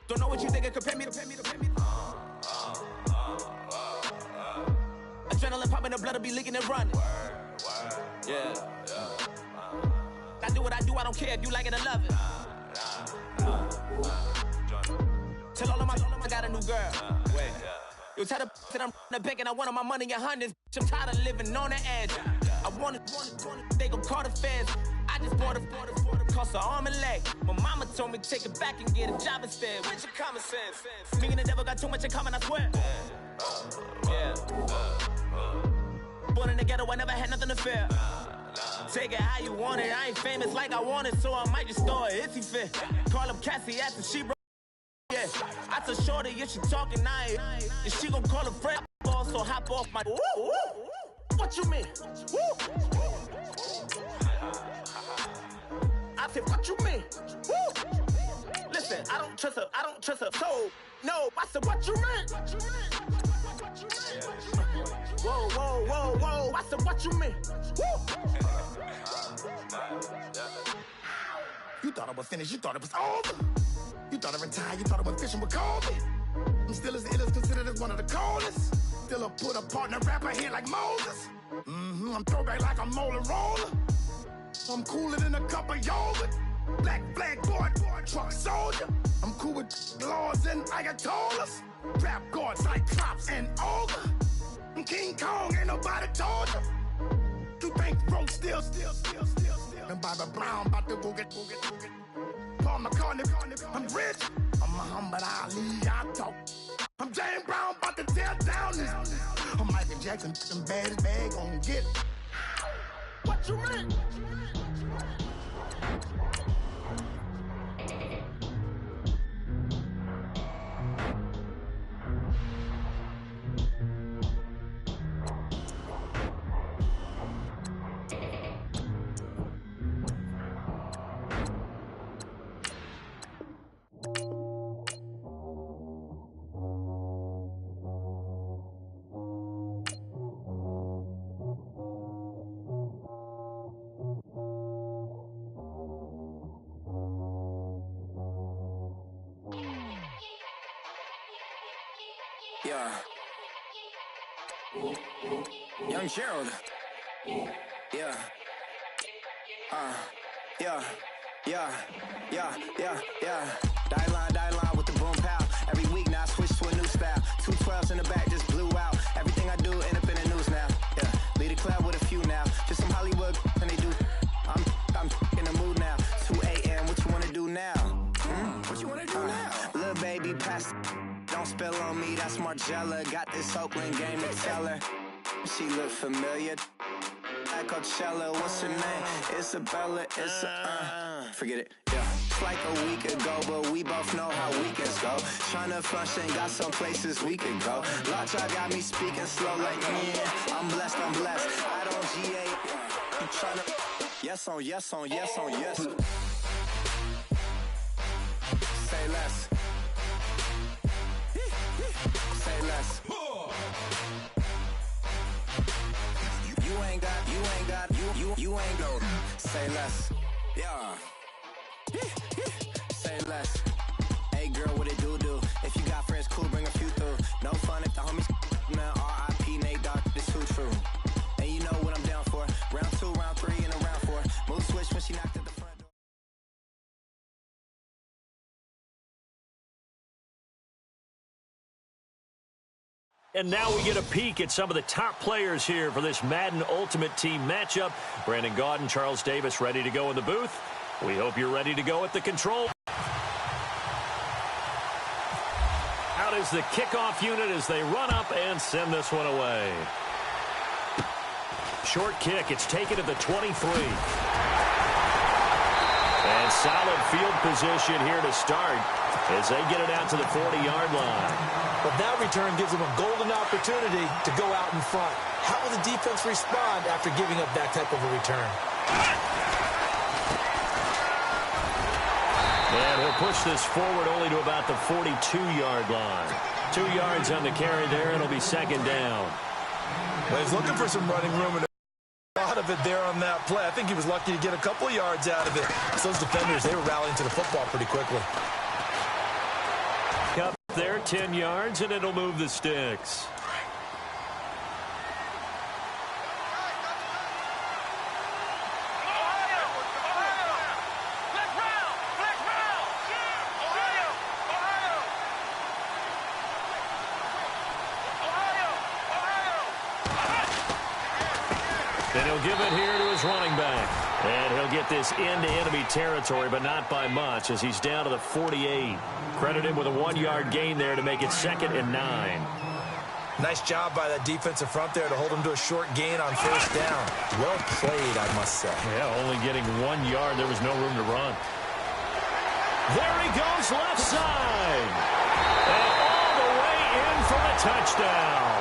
[SPEAKER 20] Don't know what you think it could pay me. Adrenaline popping, the blood'll be leaking and running. Yeah. I do what I do, I don't care if you like it or love it. Tell all of my I got a new girl. Wait. You tell the that I'm the bank and I want all my money in hundreds. I'm tired of living on the edge. I want it, they gon' call the feds. I just bought a cost an arm and leg. My mama told me take it back and get a job instead. Where's your common sense? Me and the devil got too much in common, I swear. Yeah. Born in the ghetto, I never had nothing to fear. Take it how you want it. I ain't famous like I want it, so I might just throw a iffy fit. Call up Cassie after she broke. Yeah, I told Shorty if she talking, I ain't. If she gon' call a friend, so hop off my. Woo. What you mean? Woo. I said, what you mean? Woo. Listen, I don't trust her. So, no, I said, what you mean? Whoa. I said, what you mean? Woo. You thought I was finished, you thought it was over. You thought I retired, you thought I was fishing with Kobe. I'm still as ill as considered as one of the coldest. Still a put a partner rapper here like Moses. I'm throwback like a molar roller. I'm cooler than a cup of yogurt.
[SPEAKER 8] Black flag board, truck soldier. I'm cool with laws and Ayatollahs. Rap guards like Cyclops and Ogre. I'm King Kong, ain't nobody told you. You think road still. And Bobby Brown about to go get. Paul McCartney, I'm rich. I'm Muhammad Ali, I talk. I'm James Brown, about to tear down this. I'm Michael Jackson, some bad bag on get. What you mean?
[SPEAKER 14] Yeah. Young Gerald. Yeah. Yeah. Die line with the boom pow. Every week now I switch to a new style. 212s in the back just blew out. Everything I do end up in the news now. Yeah. Lead a club with a few now. Just some Hollywood and they do. I'm in the mood now. 2 a.m. What you wanna do now? What you wanna do now? Little baby pass. Don't spill on me, that's Margella. Got this Oakland game to tell her. She look familiar. Like Coachella, what's her name? Isabella, forget it, yeah. It's like a week ago, but we both know how weekends go. Tryna function, got some places we could go. Lockjaw got me speaking slow like, yeah, I'm blessed. I don't GA, you tryna, yes on yes. Say less. Say less. You ain't got, say less. Yeah. Say less. Hey girl, what it do? If you got friends, cool, bring a few through. No fun if the homies, man, R.I.P. Nate Dogg, this too true. And you know what I'm down for. Round 2, round 3, and a round 4. Move switch when she knocked at the front door.
[SPEAKER 3] And now we get a peek at some of the top players here for this Madden Ultimate Team matchup. Brandon Gaudin, Charles Davis ready to go in the booth. We hope you're ready to go at the control. Out is the kickoff unit as they run up and send this one away. Short kick. It's taken at the 23. And solid field position here to start as they get it out to the 40-yard line.
[SPEAKER 4] But that return gives them a golden opportunity to go out in front. How will the defense respond after giving up that type of a return?
[SPEAKER 3] And he'll push this forward only to about the 42-yard line. 2 yards on the carry there. It'll be second down.
[SPEAKER 4] Well, he's looking for some running room, and a lot of it there on that play. I think he was lucky to get a couple of yards out of it. Those defenders, they were rallying to the football pretty quickly.
[SPEAKER 3] Up there, 10 yards, and it'll move the sticks. And he'll give it here to his running back. And he'll get this into enemy territory, but not by much, as he's down to the 48. Credit him with a 1-yard gain there to make it 2nd and 9.
[SPEAKER 4] Nice job by that defensive front there to hold him to a short gain on first down. Well played, I must say.
[SPEAKER 3] Yeah, only getting 1 yard. There was no room to run. There he goes, left side. And all the way in for a touchdown.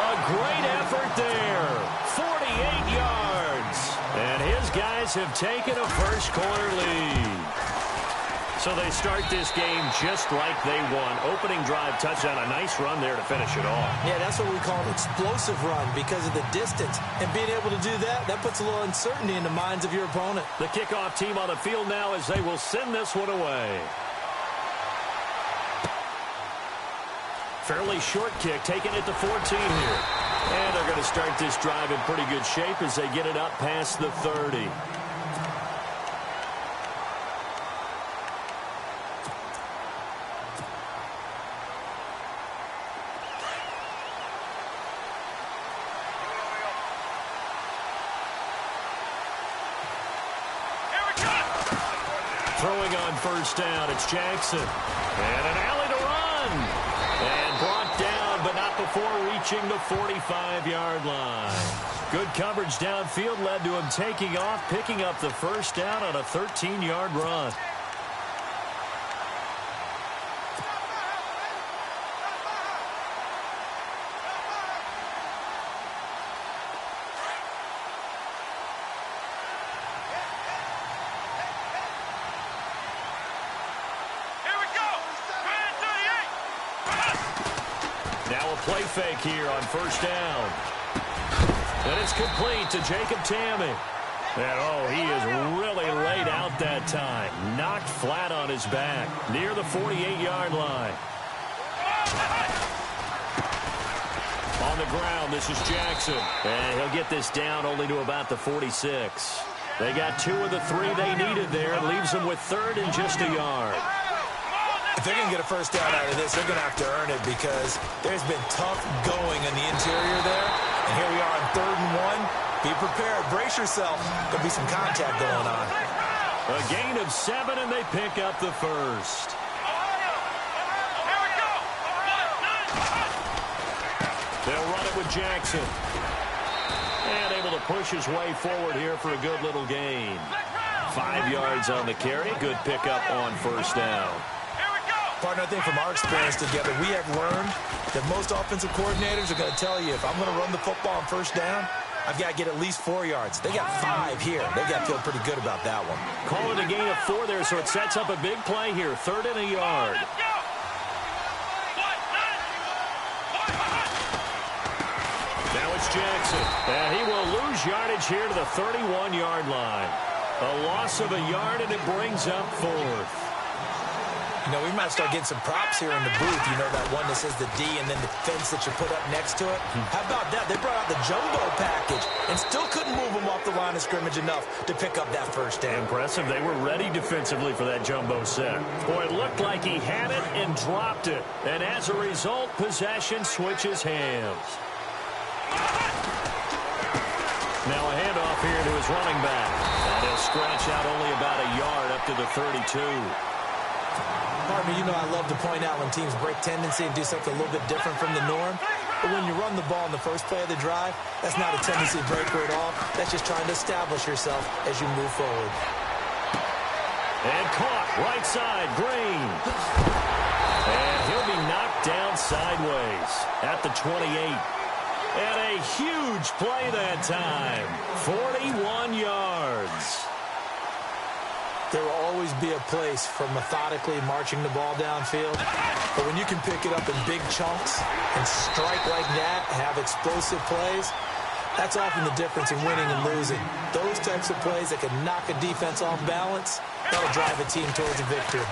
[SPEAKER 3] A great effort there. 48 yards. And his guys have taken a first-quarter lead. So they start this game just like they won. Opening drive touchdown, a nice run there to finish it off.
[SPEAKER 4] Yeah, that's what we call an explosive run because of the distance. And being able to do that, that puts a little uncertainty in the minds of your opponent.
[SPEAKER 3] The kickoff team on the field now as they will send this one away. Fairly short kick, taken at the 14 here. And they're going to start this drive in pretty good shape as they get it up past the 30. first down. It's Jackson. And an alley to run. And brought down, but not before reaching the 45-yard line. Good coverage downfield led to him taking off, picking up the first down on a 13-yard run. Play fake here on first down. And it's complete to Jacob Tamme. And, he is really laid out that time. Knocked flat on his back near the 48-yard line. On the ground, this is Jackson. And he'll get this down only to about the 46. They got 2 of the 3 they needed there. It leaves them with third and just a yard.
[SPEAKER 4] If they're going to get a first down out of this, they're going to have to earn it because there's been tough going in the interior there. And here we are on 3rd and 1. Be prepared. Brace yourself. There'll be some contact going on.
[SPEAKER 3] A gain of 7, and they pick up the first. They'll run it with Jackson. And able to push his way forward here for a good little gain. 5 yards on the carry. Good pickup on first down.
[SPEAKER 4] Partner, I think from our experience together, we have learned that most offensive coordinators are going to tell you, if I'm going to run the football on first down, I've got to get at least 4 yards. They got 5 here. They got to feel pretty good about that one.
[SPEAKER 3] Call it a gain of 4 there, so it sets up a big play here. 3rd and a yard. Now it's Jackson. And he will lose yardage here to the 31-yard line. A loss of a yard, and it brings up 4th.
[SPEAKER 4] You know, we might start getting some props here in the booth. You know, that one that says the D and then the fence that you put up next to it. How about that? They brought out the jumbo package and still couldn't move them off the line of scrimmage enough to pick up that first down.
[SPEAKER 3] Impressive. They were ready defensively for that jumbo set. Boy, it looked like he had it and dropped it. And as a result, possession switches hands. Now a handoff here to his running back. And he'll scratch out only about a yard up to the 32.
[SPEAKER 4] Partner, you know I love to point out when teams break tendency and do something a little bit different from the norm. But when you run the ball in the first play of the drive, that's not a tendency breaker at all. That's just trying to establish yourself as you move forward.
[SPEAKER 3] And caught right side, Green. And he'll be knocked down sideways at the 28. And a huge play that time. 41 yards.
[SPEAKER 4] There will always be a place for methodically marching the ball downfield. But when you can pick it up in big chunks and strike like that, have explosive plays, that's often the difference in winning and losing. Those types of plays that can knock a defense off balance, that'll drive a team towards a victory.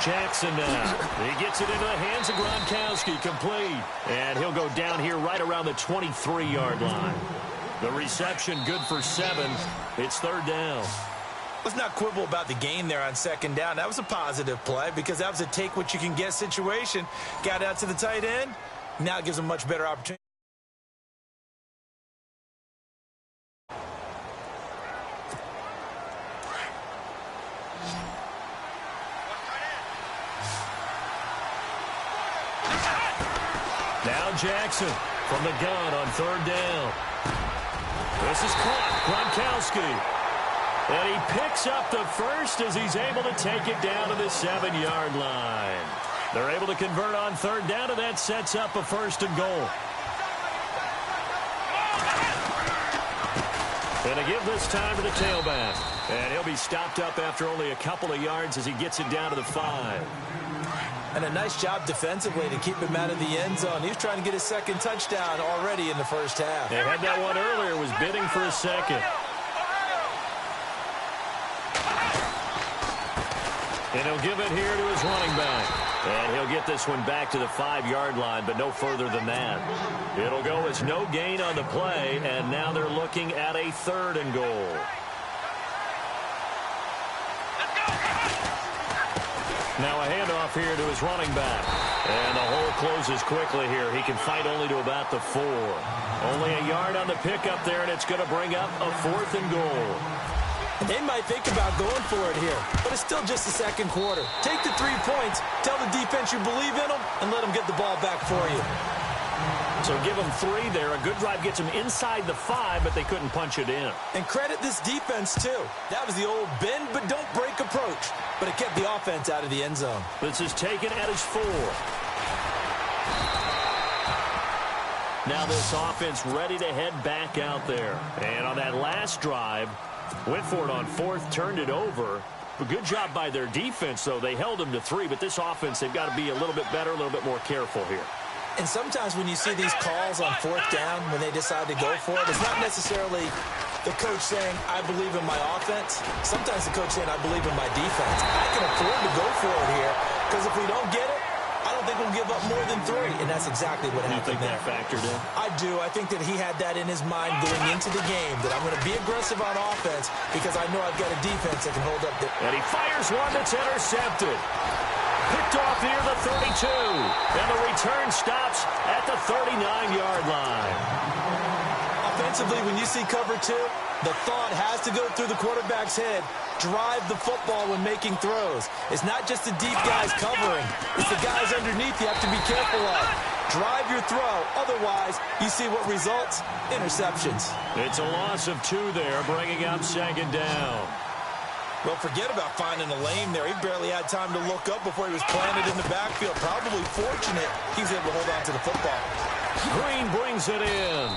[SPEAKER 3] Jackson now. He gets it into the hands of Gronkowski, complete. And he'll go down here right around the 23-yard line. The reception good for 7. It's 3rd down.
[SPEAKER 4] Let's not quibble about the gain there on 2nd down. That was a positive play because that was a take-what-you-can-get situation. Got out to the tight end. Now it gives them much better opportunity.
[SPEAKER 3] Now Jackson from the gun on 3rd down. This is caught. Gronkowski. And he picks up the first as he's able to take it down to the 7-yard line. They're able to convert on 3rd down, and that sets up a 1st and goal. And a give this time to the tailback. And he'll be stopped up after only a couple of yards as he gets it down to the 5.
[SPEAKER 4] And a nice job defensively to keep him out of the end zone. He was trying to get his 2nd touchdown already in the first half.
[SPEAKER 3] They had that one earlier, was bidding for a 2nd. And he'll give it here to his running back. And he'll get this one back to the 5-yard line, but no further than that. It'll go as no gain on the play, and now they're looking at a 3rd and goal. Now a handoff here to his running back. And the hole closes quickly here. He can fight only to about the 4. Only a yard on the pickup there, and it's going to bring up a 4th and goal.
[SPEAKER 4] They might think about going for it here, but it's still just the second quarter. Take the 3 points, tell the defense you believe in them, and let them get the ball back for you.
[SPEAKER 3] So give them 3 there. A good drive gets them inside the 5, but they couldn't punch it in.
[SPEAKER 4] And credit this defense, too. That was the old bend but don't break approach, but it kept the offense out of the end zone.
[SPEAKER 3] This is taken at his 4. Now this offense ready to head back out there. And on that last drive, went for it on 4th, turned it over. A good job by their defense, though. They held them to 3, but this offense, they've got to be a little bit better, a little bit more careful here.
[SPEAKER 4] And sometimes when you see these calls on 4th down, when they decide to go for it, it's not necessarily the coach saying, I believe in my offense. Sometimes the coach saying, I believe in my defense. I can afford to go for it here, because if we don't get it, I don't think we'll give up more than 3. And that's exactly what happened there.
[SPEAKER 3] You think that factored in?
[SPEAKER 4] I do. I think that he had that in his mind going into the game, that I'm going to be aggressive on offense because I know I've got a defense that can hold up there.
[SPEAKER 3] And he fires one that's intercepted. Picked off near the 32. And the return stops at the 39-yard line.
[SPEAKER 4] Offensively, when you see cover 2, the thought has to go through the quarterback's head. Drive the football when making throws. It's not just the deep guys covering. It's the guys underneath you have to be careful of. Drive your throw. Otherwise, you see what results? Interceptions.
[SPEAKER 3] It's a loss of 2 there, bringing up 2nd down.
[SPEAKER 4] Well, forget about finding a lane there. He barely had time to look up before he was planted in the backfield. Probably fortunate he was able to hold on to the football.
[SPEAKER 3] Green brings it in.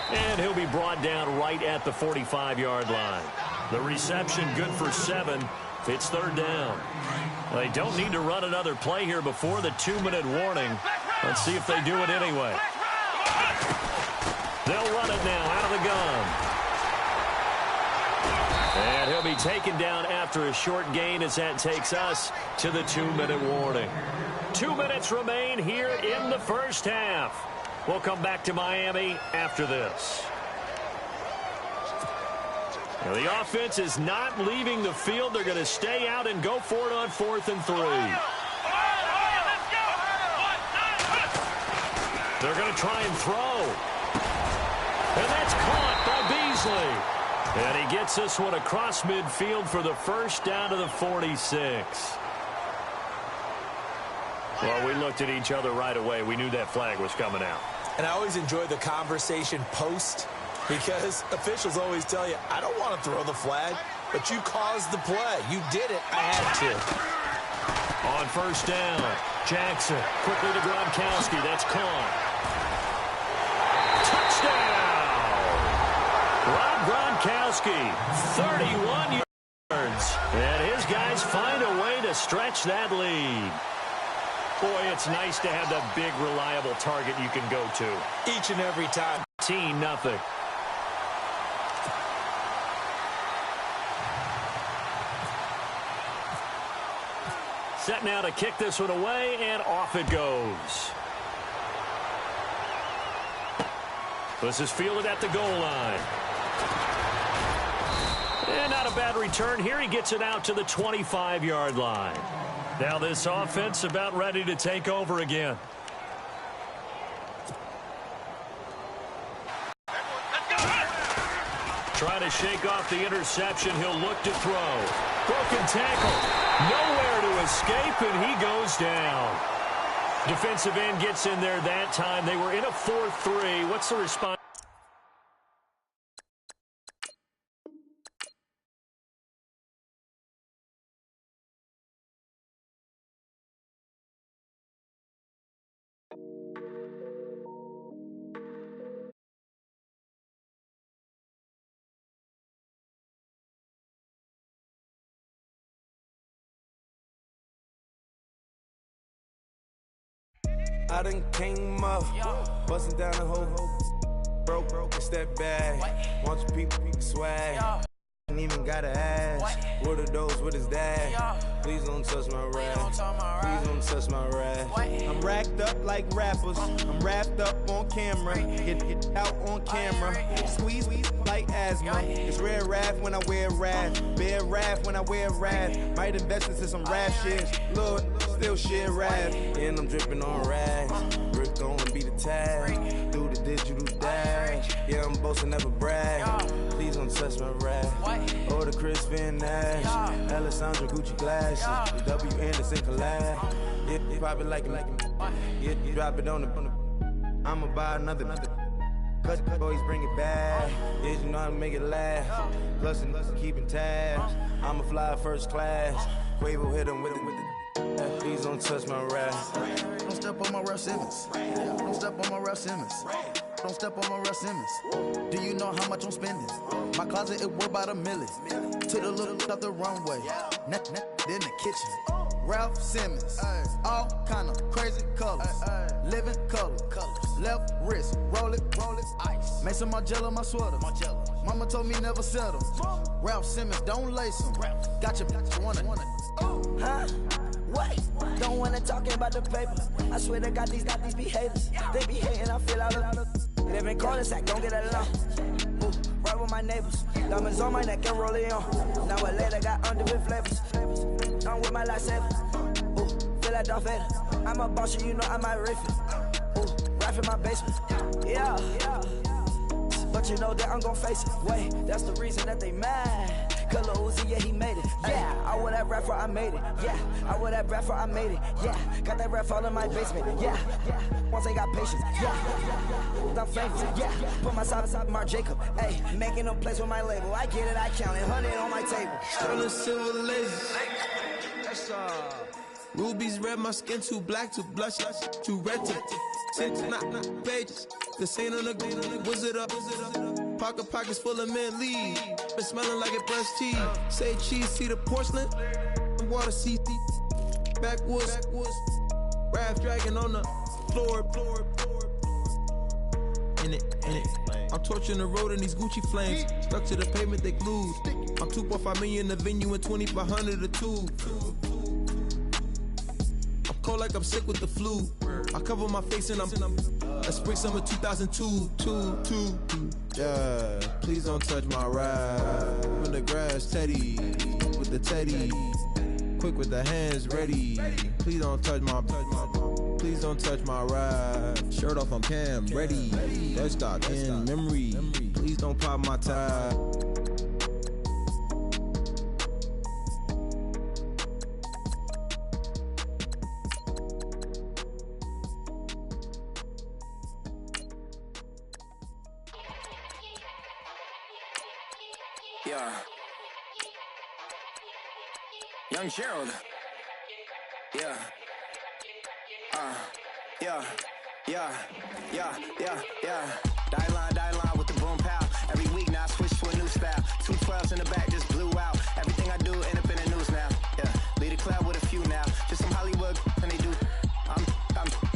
[SPEAKER 3] And he'll be brought down right at the 45-yard line. The reception good for 7. It's 3rd down. They don't need to run another play here before the 2-minute warning. Let's see if they do it anyway. They'll run it now out of the gun. And he'll be taken down after a short gain as that takes us to the 2-minute warning. 2 minutes remain here in the first half. We'll come back to Miami after this. Now the offense is not leaving the field. They're going to stay out and go for it on 4th and 3. They're going to try and throw. And that's caught by Beasley. And he gets this one across midfield for the first down to the 46. Well, we looked at each other right away. We knew that flag was coming out.
[SPEAKER 4] And I always enjoy the conversation post, because officials always tell you, I don't want to throw the flag, but you caused the play. You did it. I had to.
[SPEAKER 3] On 1st down, Jackson quickly to Gronkowski. That's caught. Touchdown! Rob Gronkowski, 31 yards. And his guys find a way to stretch that lead. Boy, it's nice to have that big, reliable target you can go to.
[SPEAKER 4] Each and every time.
[SPEAKER 3] 0. Set now to kick this one away, and off it goes. This is fielded at the goal line. And not a bad return here. He gets it out to the 25-yard line. Now this offense about ready to take over again. Trying to shake off the interception. He'll look to throw. Broken tackle. Nowhere to escape, and he goes down. Defensive end gets in there that time. They were in a 4-3. What's the response?
[SPEAKER 21] I done came up, bustin' down the whole broke, step back. Want your people swag. Ain't even gotta ask. What are those? What is that? Please don't touch my rap. Please don't touch my rap.
[SPEAKER 22] I'm racked up like rappers. I'm wrapped up on camera. Get out on camera. Squeeze
[SPEAKER 21] like asthma. It's red wrath when I wear wrath. Bear wrath when I wear wrath. Might invest into some rap shit. Lord, still shit wrath. And I'm dripping on rags. Rick gonna be the tag. Do the digital dash. Yeah, I'm boasting, never brag. Please don't touch my rap. Or the Chris Van Nash. Alessandra Gucci glasses. The W Anderson collab. Yeah, you pop it like it. Yeah, you drop it on the. I'ma buy another. Cut boys bring it back. Yeah, you know how to make it laugh. Plus and keeping tabs. I'ma fly first class. Quavo hit him with it. Please don't touch my rap.
[SPEAKER 13] Don't step on my Ralph Simmons. Don't step on my Ralph Simmons. Don't step on my Ralph Simmons. Do you know how much I'm spending? My closet is worth about $1 million. To the little up the runway. Then the kitchen. Ralph Simmons. All kind of crazy colors. Living color. Left wrist. Roll it. Ice. Mason Margiela, my sweater. Mama told me never settle. Ralph Simmons, don't lace him. Got your wanna.
[SPEAKER 2] Huh? What? Don't wanna talk about the paper. I swear to God, these be haters. They be hating, I feel out of. Live in cul-de-sac, don't get along. Ooh, right with my neighbors. Diamonds on my neck and roll it on. Now a later got underwear flavors. I'm with my lifesaver. Ooh, feel like Darth Vader. I'm a boss, you know I might riff it. Ooh, right in my basement. Yeah. But you know that I'm gon' face it. Wait, that's the reason that they mad. Color Uzi, yeah, he made it. Yeah, I wear that rapper, I made it. Yeah, I wear that rapper, I made it. Yeah, got that rap all in my basement. Yeah, once I got patience. Yeah, I'm famous. Yeah, put my side Mark Jacob. Hey, making no place with my label. I get it, I count it. 100 on my table.
[SPEAKER 22] Sterling silver laser. That's rubies red, my skin too black to blush, too red to six, not pages. This ain't on the wizard up. Pockets full of mint leaves. Been smelling like it brushed teeth. Say cheese, see the porcelain. Water, see backwoods. Raft dragging on the floor. In it. I'm torching the road in these Gucci flames. Stuck to the pavement, they glued. I'm 2.5 million the venue and 2,500 a tube. I'm cold like I'm sick with the flu. I cover my face and I'm spring summer 2002. Yeah, please don't touch my ride. In the grass, Teddy, with the Teddy. Quick with the hands ready. Please don't touch my ride. Shirt off on cam, ready. Dead stock in memory. Please don't pop my tie.
[SPEAKER 14] Yeah. Young Gerald. Yeah. Die line with the boom pow. Every week now I switch to a new style. 212s in the back just blew out. Everything I do end up in the news now. Yeah. Lead a club with a few now. Just some Hollywood and they do. I'm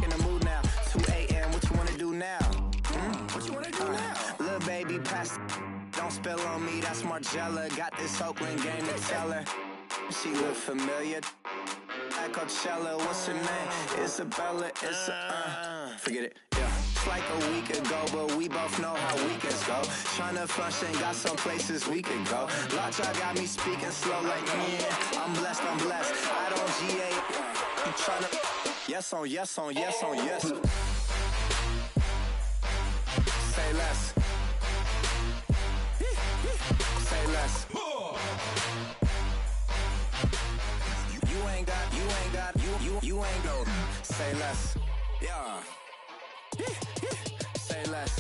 [SPEAKER 14] in the mood now. 2 a.m. What you wanna do now? What you wanna do now? Little baby pass. Don't spill on me, that's Margiela. Got this Oakland game to tell her. She look familiar. At Coachella, what's her name? Isabella, forget it, yeah. It's like a week ago, but we both know how weekends go. Tryna function, got some places we could go. Lockjaw got me speaking slow like, yeah, I'm blessed. I don't GA, I'm tryna, yes on yes. Say less. Say less. You ain't go. Say less. Yeah. Say less.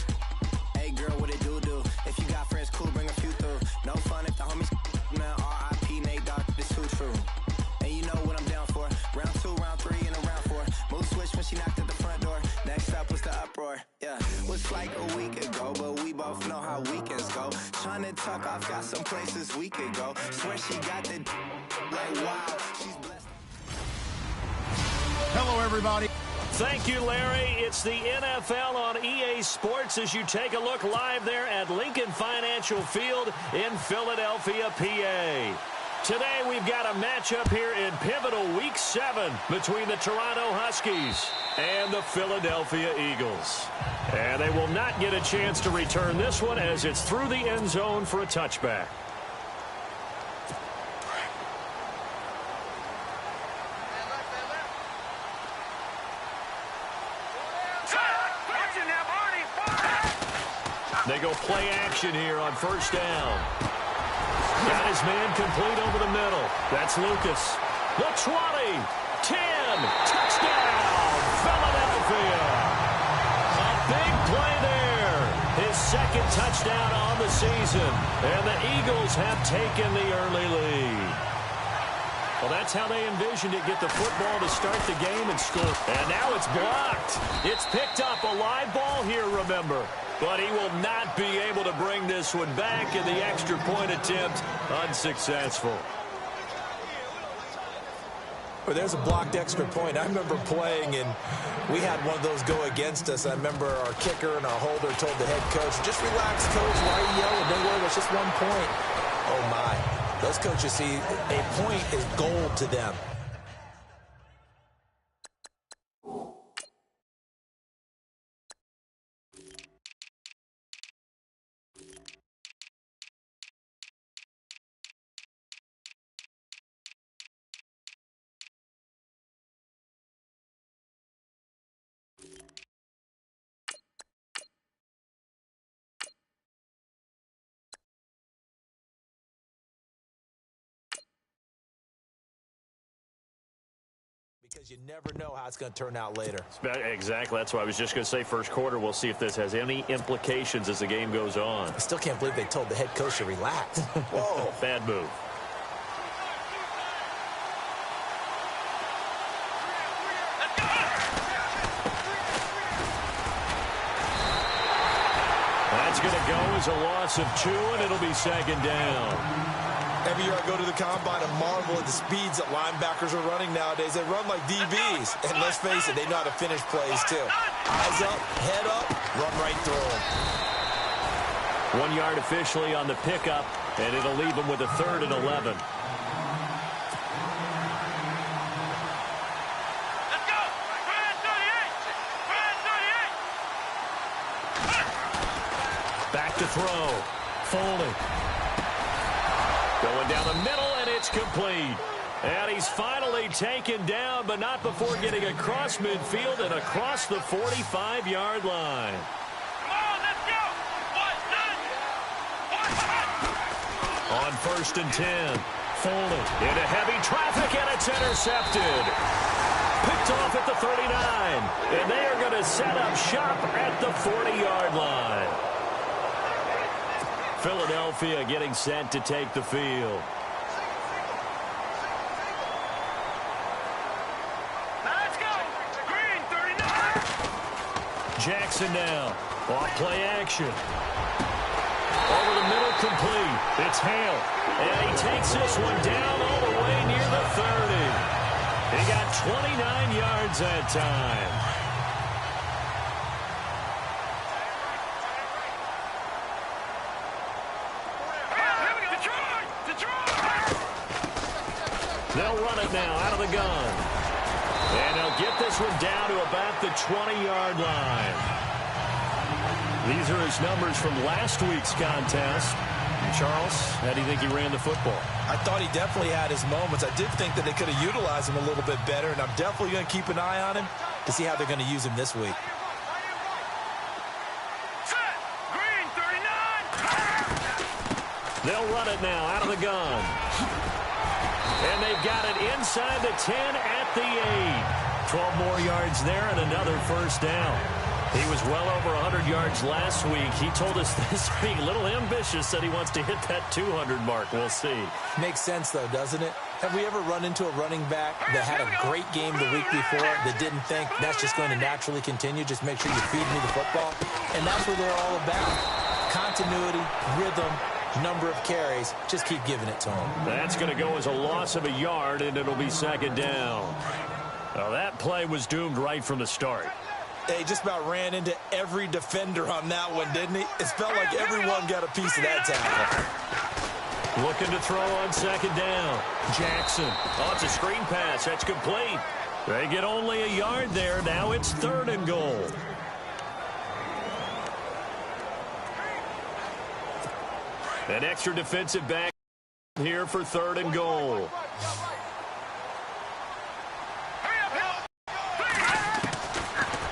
[SPEAKER 14] Hey girl, what it do? If you got friends, cool, bring a few through. No fun if the homies man. R.I.P. Nate Dogg, this too true. And you know what I'm down for. Round 2, round 3, and a round 4. Mood switch when she knocked at the front door. Next up was the uproar. Yeah, was like a week ago, but we both know how weekends go. Tryna tuck off, got some places we could go. Swear she got the like wow, she's blessed.
[SPEAKER 3] Hello, everybody. Thank you, Larry. It's the NFL on EA Sports as you take a look live there at Lincoln Financial Field in Philadelphia, PA. Today we've got a matchup here in pivotal Week 7 between the Toronto Huskies and the Philadelphia Eagles. And they will not get a chance to return this one as it's through the end zone for a touchback. They go play action here on first down. Got his man complete over the middle. That's Lucas. The 20, 10, touchdown, Philadelphia. A big play there. His second touchdown on the season. And the Eagles have taken the early lead. Well, that's how they envisioned it. Get the football to start the game and score. And now it's blocked. It's picked up. A live ball here, remember. But he will not be able to bring this one back, and the extra point attempt unsuccessful.
[SPEAKER 4] Well, there's a blocked extra point. I remember playing, and we had one of those go against us. I remember our kicker and our holder told the head coach, just relax, coach. Why are you yelling? Don't worry, it's just 1 point. Oh, my. Those coaches see a point is gold to them. Because you never know how it's going to turn out later.
[SPEAKER 3] Exactly. That's why I was just going to say first quarter. We'll see if this has any implications as the game goes on.
[SPEAKER 4] I still can't believe they told the head coach to relax. Whoa.
[SPEAKER 3] Bad move. That's going to go as a loss of 2, and it'll be second down.
[SPEAKER 4] Every year I go to the combine and marvel at the speeds that linebackers are running nowadays. They run like DBs. And let's face it, they know how to finish plays too. Eyes up, head up, run right through them.
[SPEAKER 3] 1 yard officially on the pickup, and it'll leave them with a 3rd and 11.
[SPEAKER 5] Let's go! Brand 38!
[SPEAKER 3] Back to throw. Folding. Going down the middle, and it's complete. And he's finally taken down, but not before getting across midfield and across the 45-yard line.
[SPEAKER 5] Come on, let's go!
[SPEAKER 3] On 1st and 10. Folding. Into heavy traffic, and it's intercepted. Picked off at the 39. And they are going to set up shop at the 40-yard line. Philadelphia getting set to take the field.
[SPEAKER 5] Now let's go! Green 39!
[SPEAKER 3] Jackson now. Off play action. Over the middle, complete. It's Hale. And he takes this one down all the way near the 30. He got 29 yards that time. They'll run it now out of the gun. And they'll get this one down to about the 20-yard line. These are his numbers from last week's contest. Charles, how do you think he ran the football?
[SPEAKER 4] I thought he definitely had his moments. I did think that they could have utilized him a little bit better, and I'm definitely going to keep an eye on him to see how they're going to use him this week.
[SPEAKER 5] Green 39!
[SPEAKER 3] They'll run it now out of the gun. And they've got it inside the 10 at the 8. 12 more yards there and another first down. He was well over 100 yards last week. He told us this week, a little ambitious, said he wants to hit that 200 mark. We'll see.
[SPEAKER 4] Makes sense, though, doesn't it? Have we ever run into a running back that had a great game the week before that didn't think that's just going to naturally continue? Just make sure you feed me the football. And that's what they're all about. Continuity, rhythm, number of carries. Just keep giving it to him.
[SPEAKER 3] That's going to go as a loss of a yard, and it'll be second down. Now, that play was doomed right from the start.
[SPEAKER 4] He just about ran into every defender on that one, didn't he? It felt like everyone got a piece of that tackle.
[SPEAKER 3] Looking to throw on second down. Jackson. Oh, it's a screen pass. That's complete. They get only a yard there. Now it's 3rd and goal. An extra defensive back here for 3rd and goal.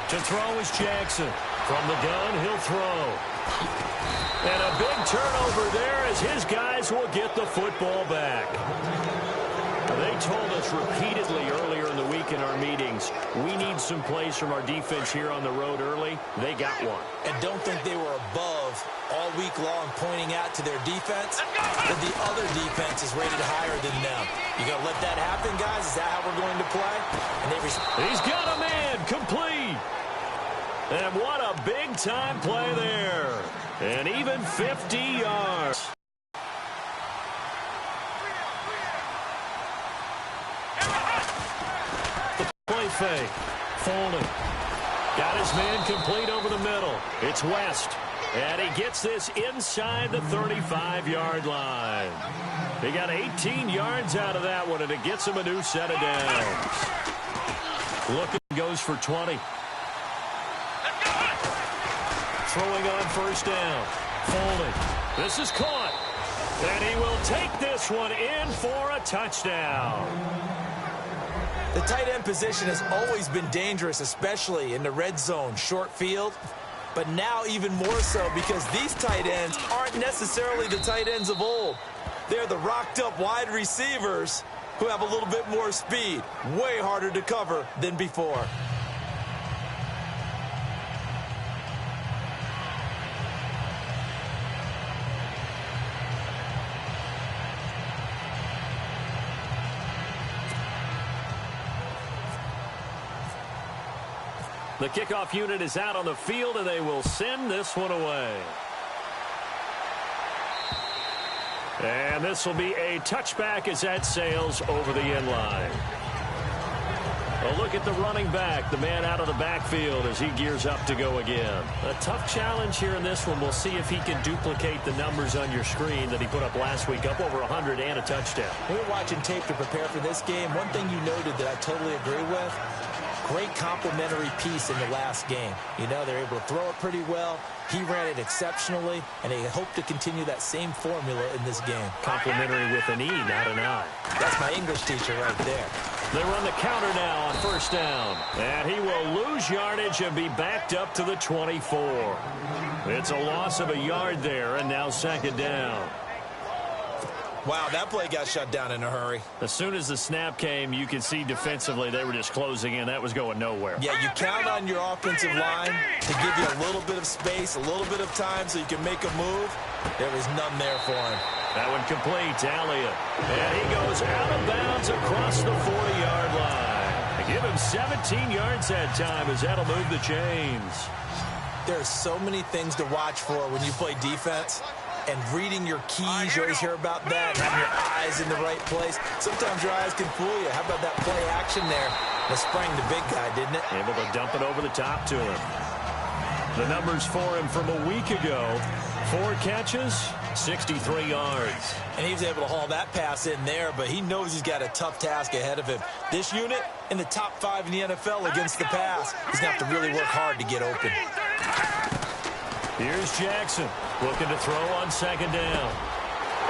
[SPEAKER 3] To throw is Jackson. From the gun, he'll throw. And a big turnover there as his guys will get the football back. They told us repeatedly earlier in the week in our meetings, we need some plays from our defense here on the road early. They got one.
[SPEAKER 4] And don't think they were above all week long pointing out to their defense that the other defense is rated higher than them. You going to let that happen, guys? Is that how we're going to play? And
[SPEAKER 3] he's got a man complete. And what a big-time play there. And even 50 yards. The play fake. Folding. Got his man complete over the middle. It's West. And he gets this inside the 35-yard line. He got 18 yards out of that one, and it gets him a new set of downs. Looking, goes for 20. Throwing on first down. Folding. This is caught. And he will take this one in for a touchdown.
[SPEAKER 4] The tight end position has always been dangerous, especially in the red zone, short field. But now even more so because these tight ends aren't necessarily the tight ends of old. They're the rocked-up wide receivers who have a little bit more speed. Way harder to cover than before.
[SPEAKER 3] The kickoff unit is out on the field, and they will send this one away. And this will be a touchback as that sails over the end line. A look at the running back, the man out of the backfield as he gears up to go again. A tough challenge here in this one. We'll see if he can duplicate the numbers on your screen that he put up last week, up over 100 and a touchdown.
[SPEAKER 4] We were watching tape to prepare for this game. One thing you noted that I totally agree with, great complimentary piece in the last game. You know, they're able to throw it pretty well. He ran it exceptionally, and they hope to continue that same formula in this game.
[SPEAKER 3] Complimentary with an E, not an I.
[SPEAKER 4] That's my English teacher right there.
[SPEAKER 3] They run the counter now on first down. And he will lose yardage and be backed up to the 24. It's a loss of a yard there, and now second down.
[SPEAKER 4] Wow, that play got shut down in a hurry.
[SPEAKER 3] As soon as the snap came, you could see defensively they were just closing in. That was going nowhere.
[SPEAKER 4] Yeah, you count on your offensive line to give you a little bit of space, a little bit of time so you can make a move. There was none there for him.
[SPEAKER 3] That one complete to Elliott. And he goes out of bounds across the 40-yard line. They give him 17 yards that time as that'll move the chains.
[SPEAKER 4] There's so many things to watch for when you play defense. And reading your keys, you always hear about that, having your eyes in the right place. Sometimes your eyes can fool you. How about that play action there? That sprang the big guy, didn't it?
[SPEAKER 3] Able to dump it over the top to him. The numbers for him from a week ago, 4 catches, 63 yards.
[SPEAKER 4] And he was able to haul that pass in there, but he knows he's got a tough task ahead of him. This unit in the top 5 in the NFL against the pass. He's going to have to really work hard to get open.
[SPEAKER 3] Here's Jackson looking to throw on second down.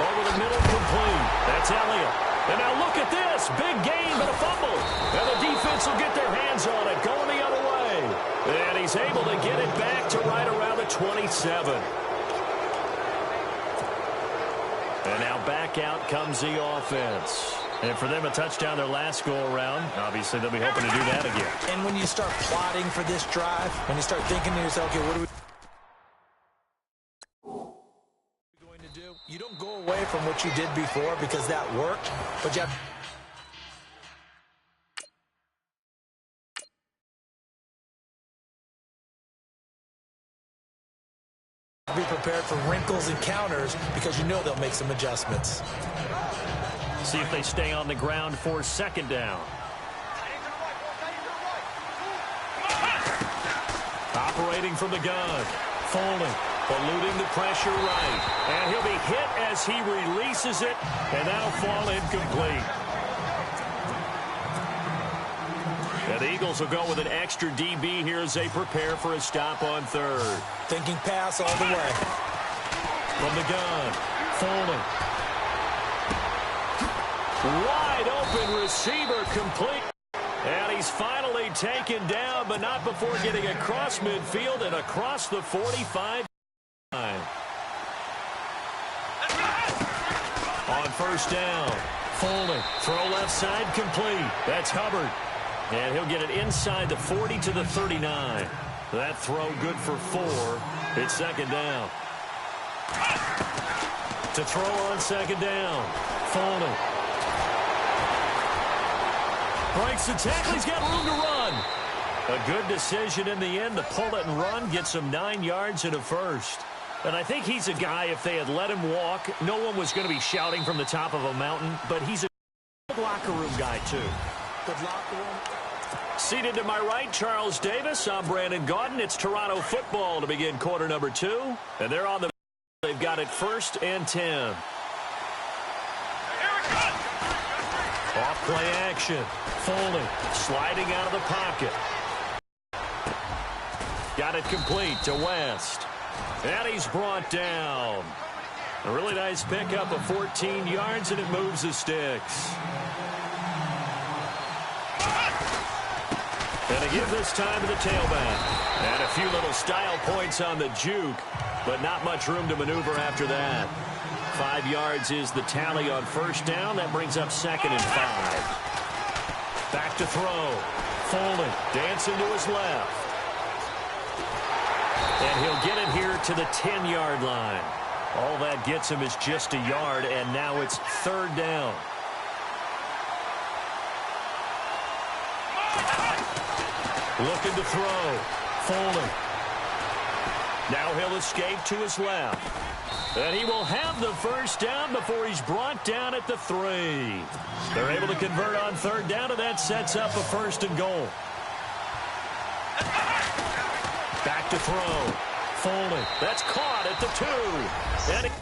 [SPEAKER 3] Over the middle, complete. That's Elliott. And now look at this. Big gain, but a fumble. And the defense will get their hands on it, going the other way. And he's able to get it back to right around the 27. And now back out comes the offense. And for them, a touchdown their last go-around. Obviously, they'll be hoping to do that again.
[SPEAKER 4] And when you start plotting for this drive, when you start thinking to yourself, okay, what do we... You don't go away from what you did before because that worked, but you have to be prepared for wrinkles and counters because you know they'll make some adjustments.
[SPEAKER 3] See if they stay on the ground for second down. Operating from the gun. Folding. Eluding the pressure right. And he'll be hit as he releases it, and that'll fall incomplete. And the Eagles will go with an extra DB here as they prepare for a stop on third.
[SPEAKER 4] Thinking pass all the way.
[SPEAKER 3] From the gun, Foley. Wide open receiver complete. And he's finally taken down, but not before getting across midfield and across the 45 line. On first down, Foley. Throw left side complete. That's Hubbard. And he'll get it inside the 40 to the 39. That throw good for 4. It's second down. To throw on second down, Foley. Breaks the tackle. He's got room to run. A good decision in the end to pull it and run. Gets him 9 yards and a first. And I think he's a guy, if they had let him walk, no one was going to be shouting from the top of a mountain. But he's a good locker room guy, too.
[SPEAKER 4] Good locker room.
[SPEAKER 3] Seated to my right, Charles Davis. I'm Brandon Gaudin. It's Toronto football to begin quarter number 2. And they're on the... They've got it 1st and 10. Off play action. Foley sliding out of the pocket. Got it complete to West. And he's brought down. A really nice pickup of 14 yards, and it moves the sticks. And to give this time to the tailback. And a few little style points on the juke, but not much room to maneuver after that. 5 yards is the tally on first down. That brings up 2nd and 5. Back to throw. Foley dancing to his left. And he'll get it here to the 10-yard line. All that gets him is just a yard, and now it's 3rd down. Looking to throw. Foley. Now he'll escape to his left. And he will have the first down before he's brought down at the 3. They're able to convert on 3rd down, and that sets up a 1st and goal. Back to throw. Foley. That's caught at the 2. And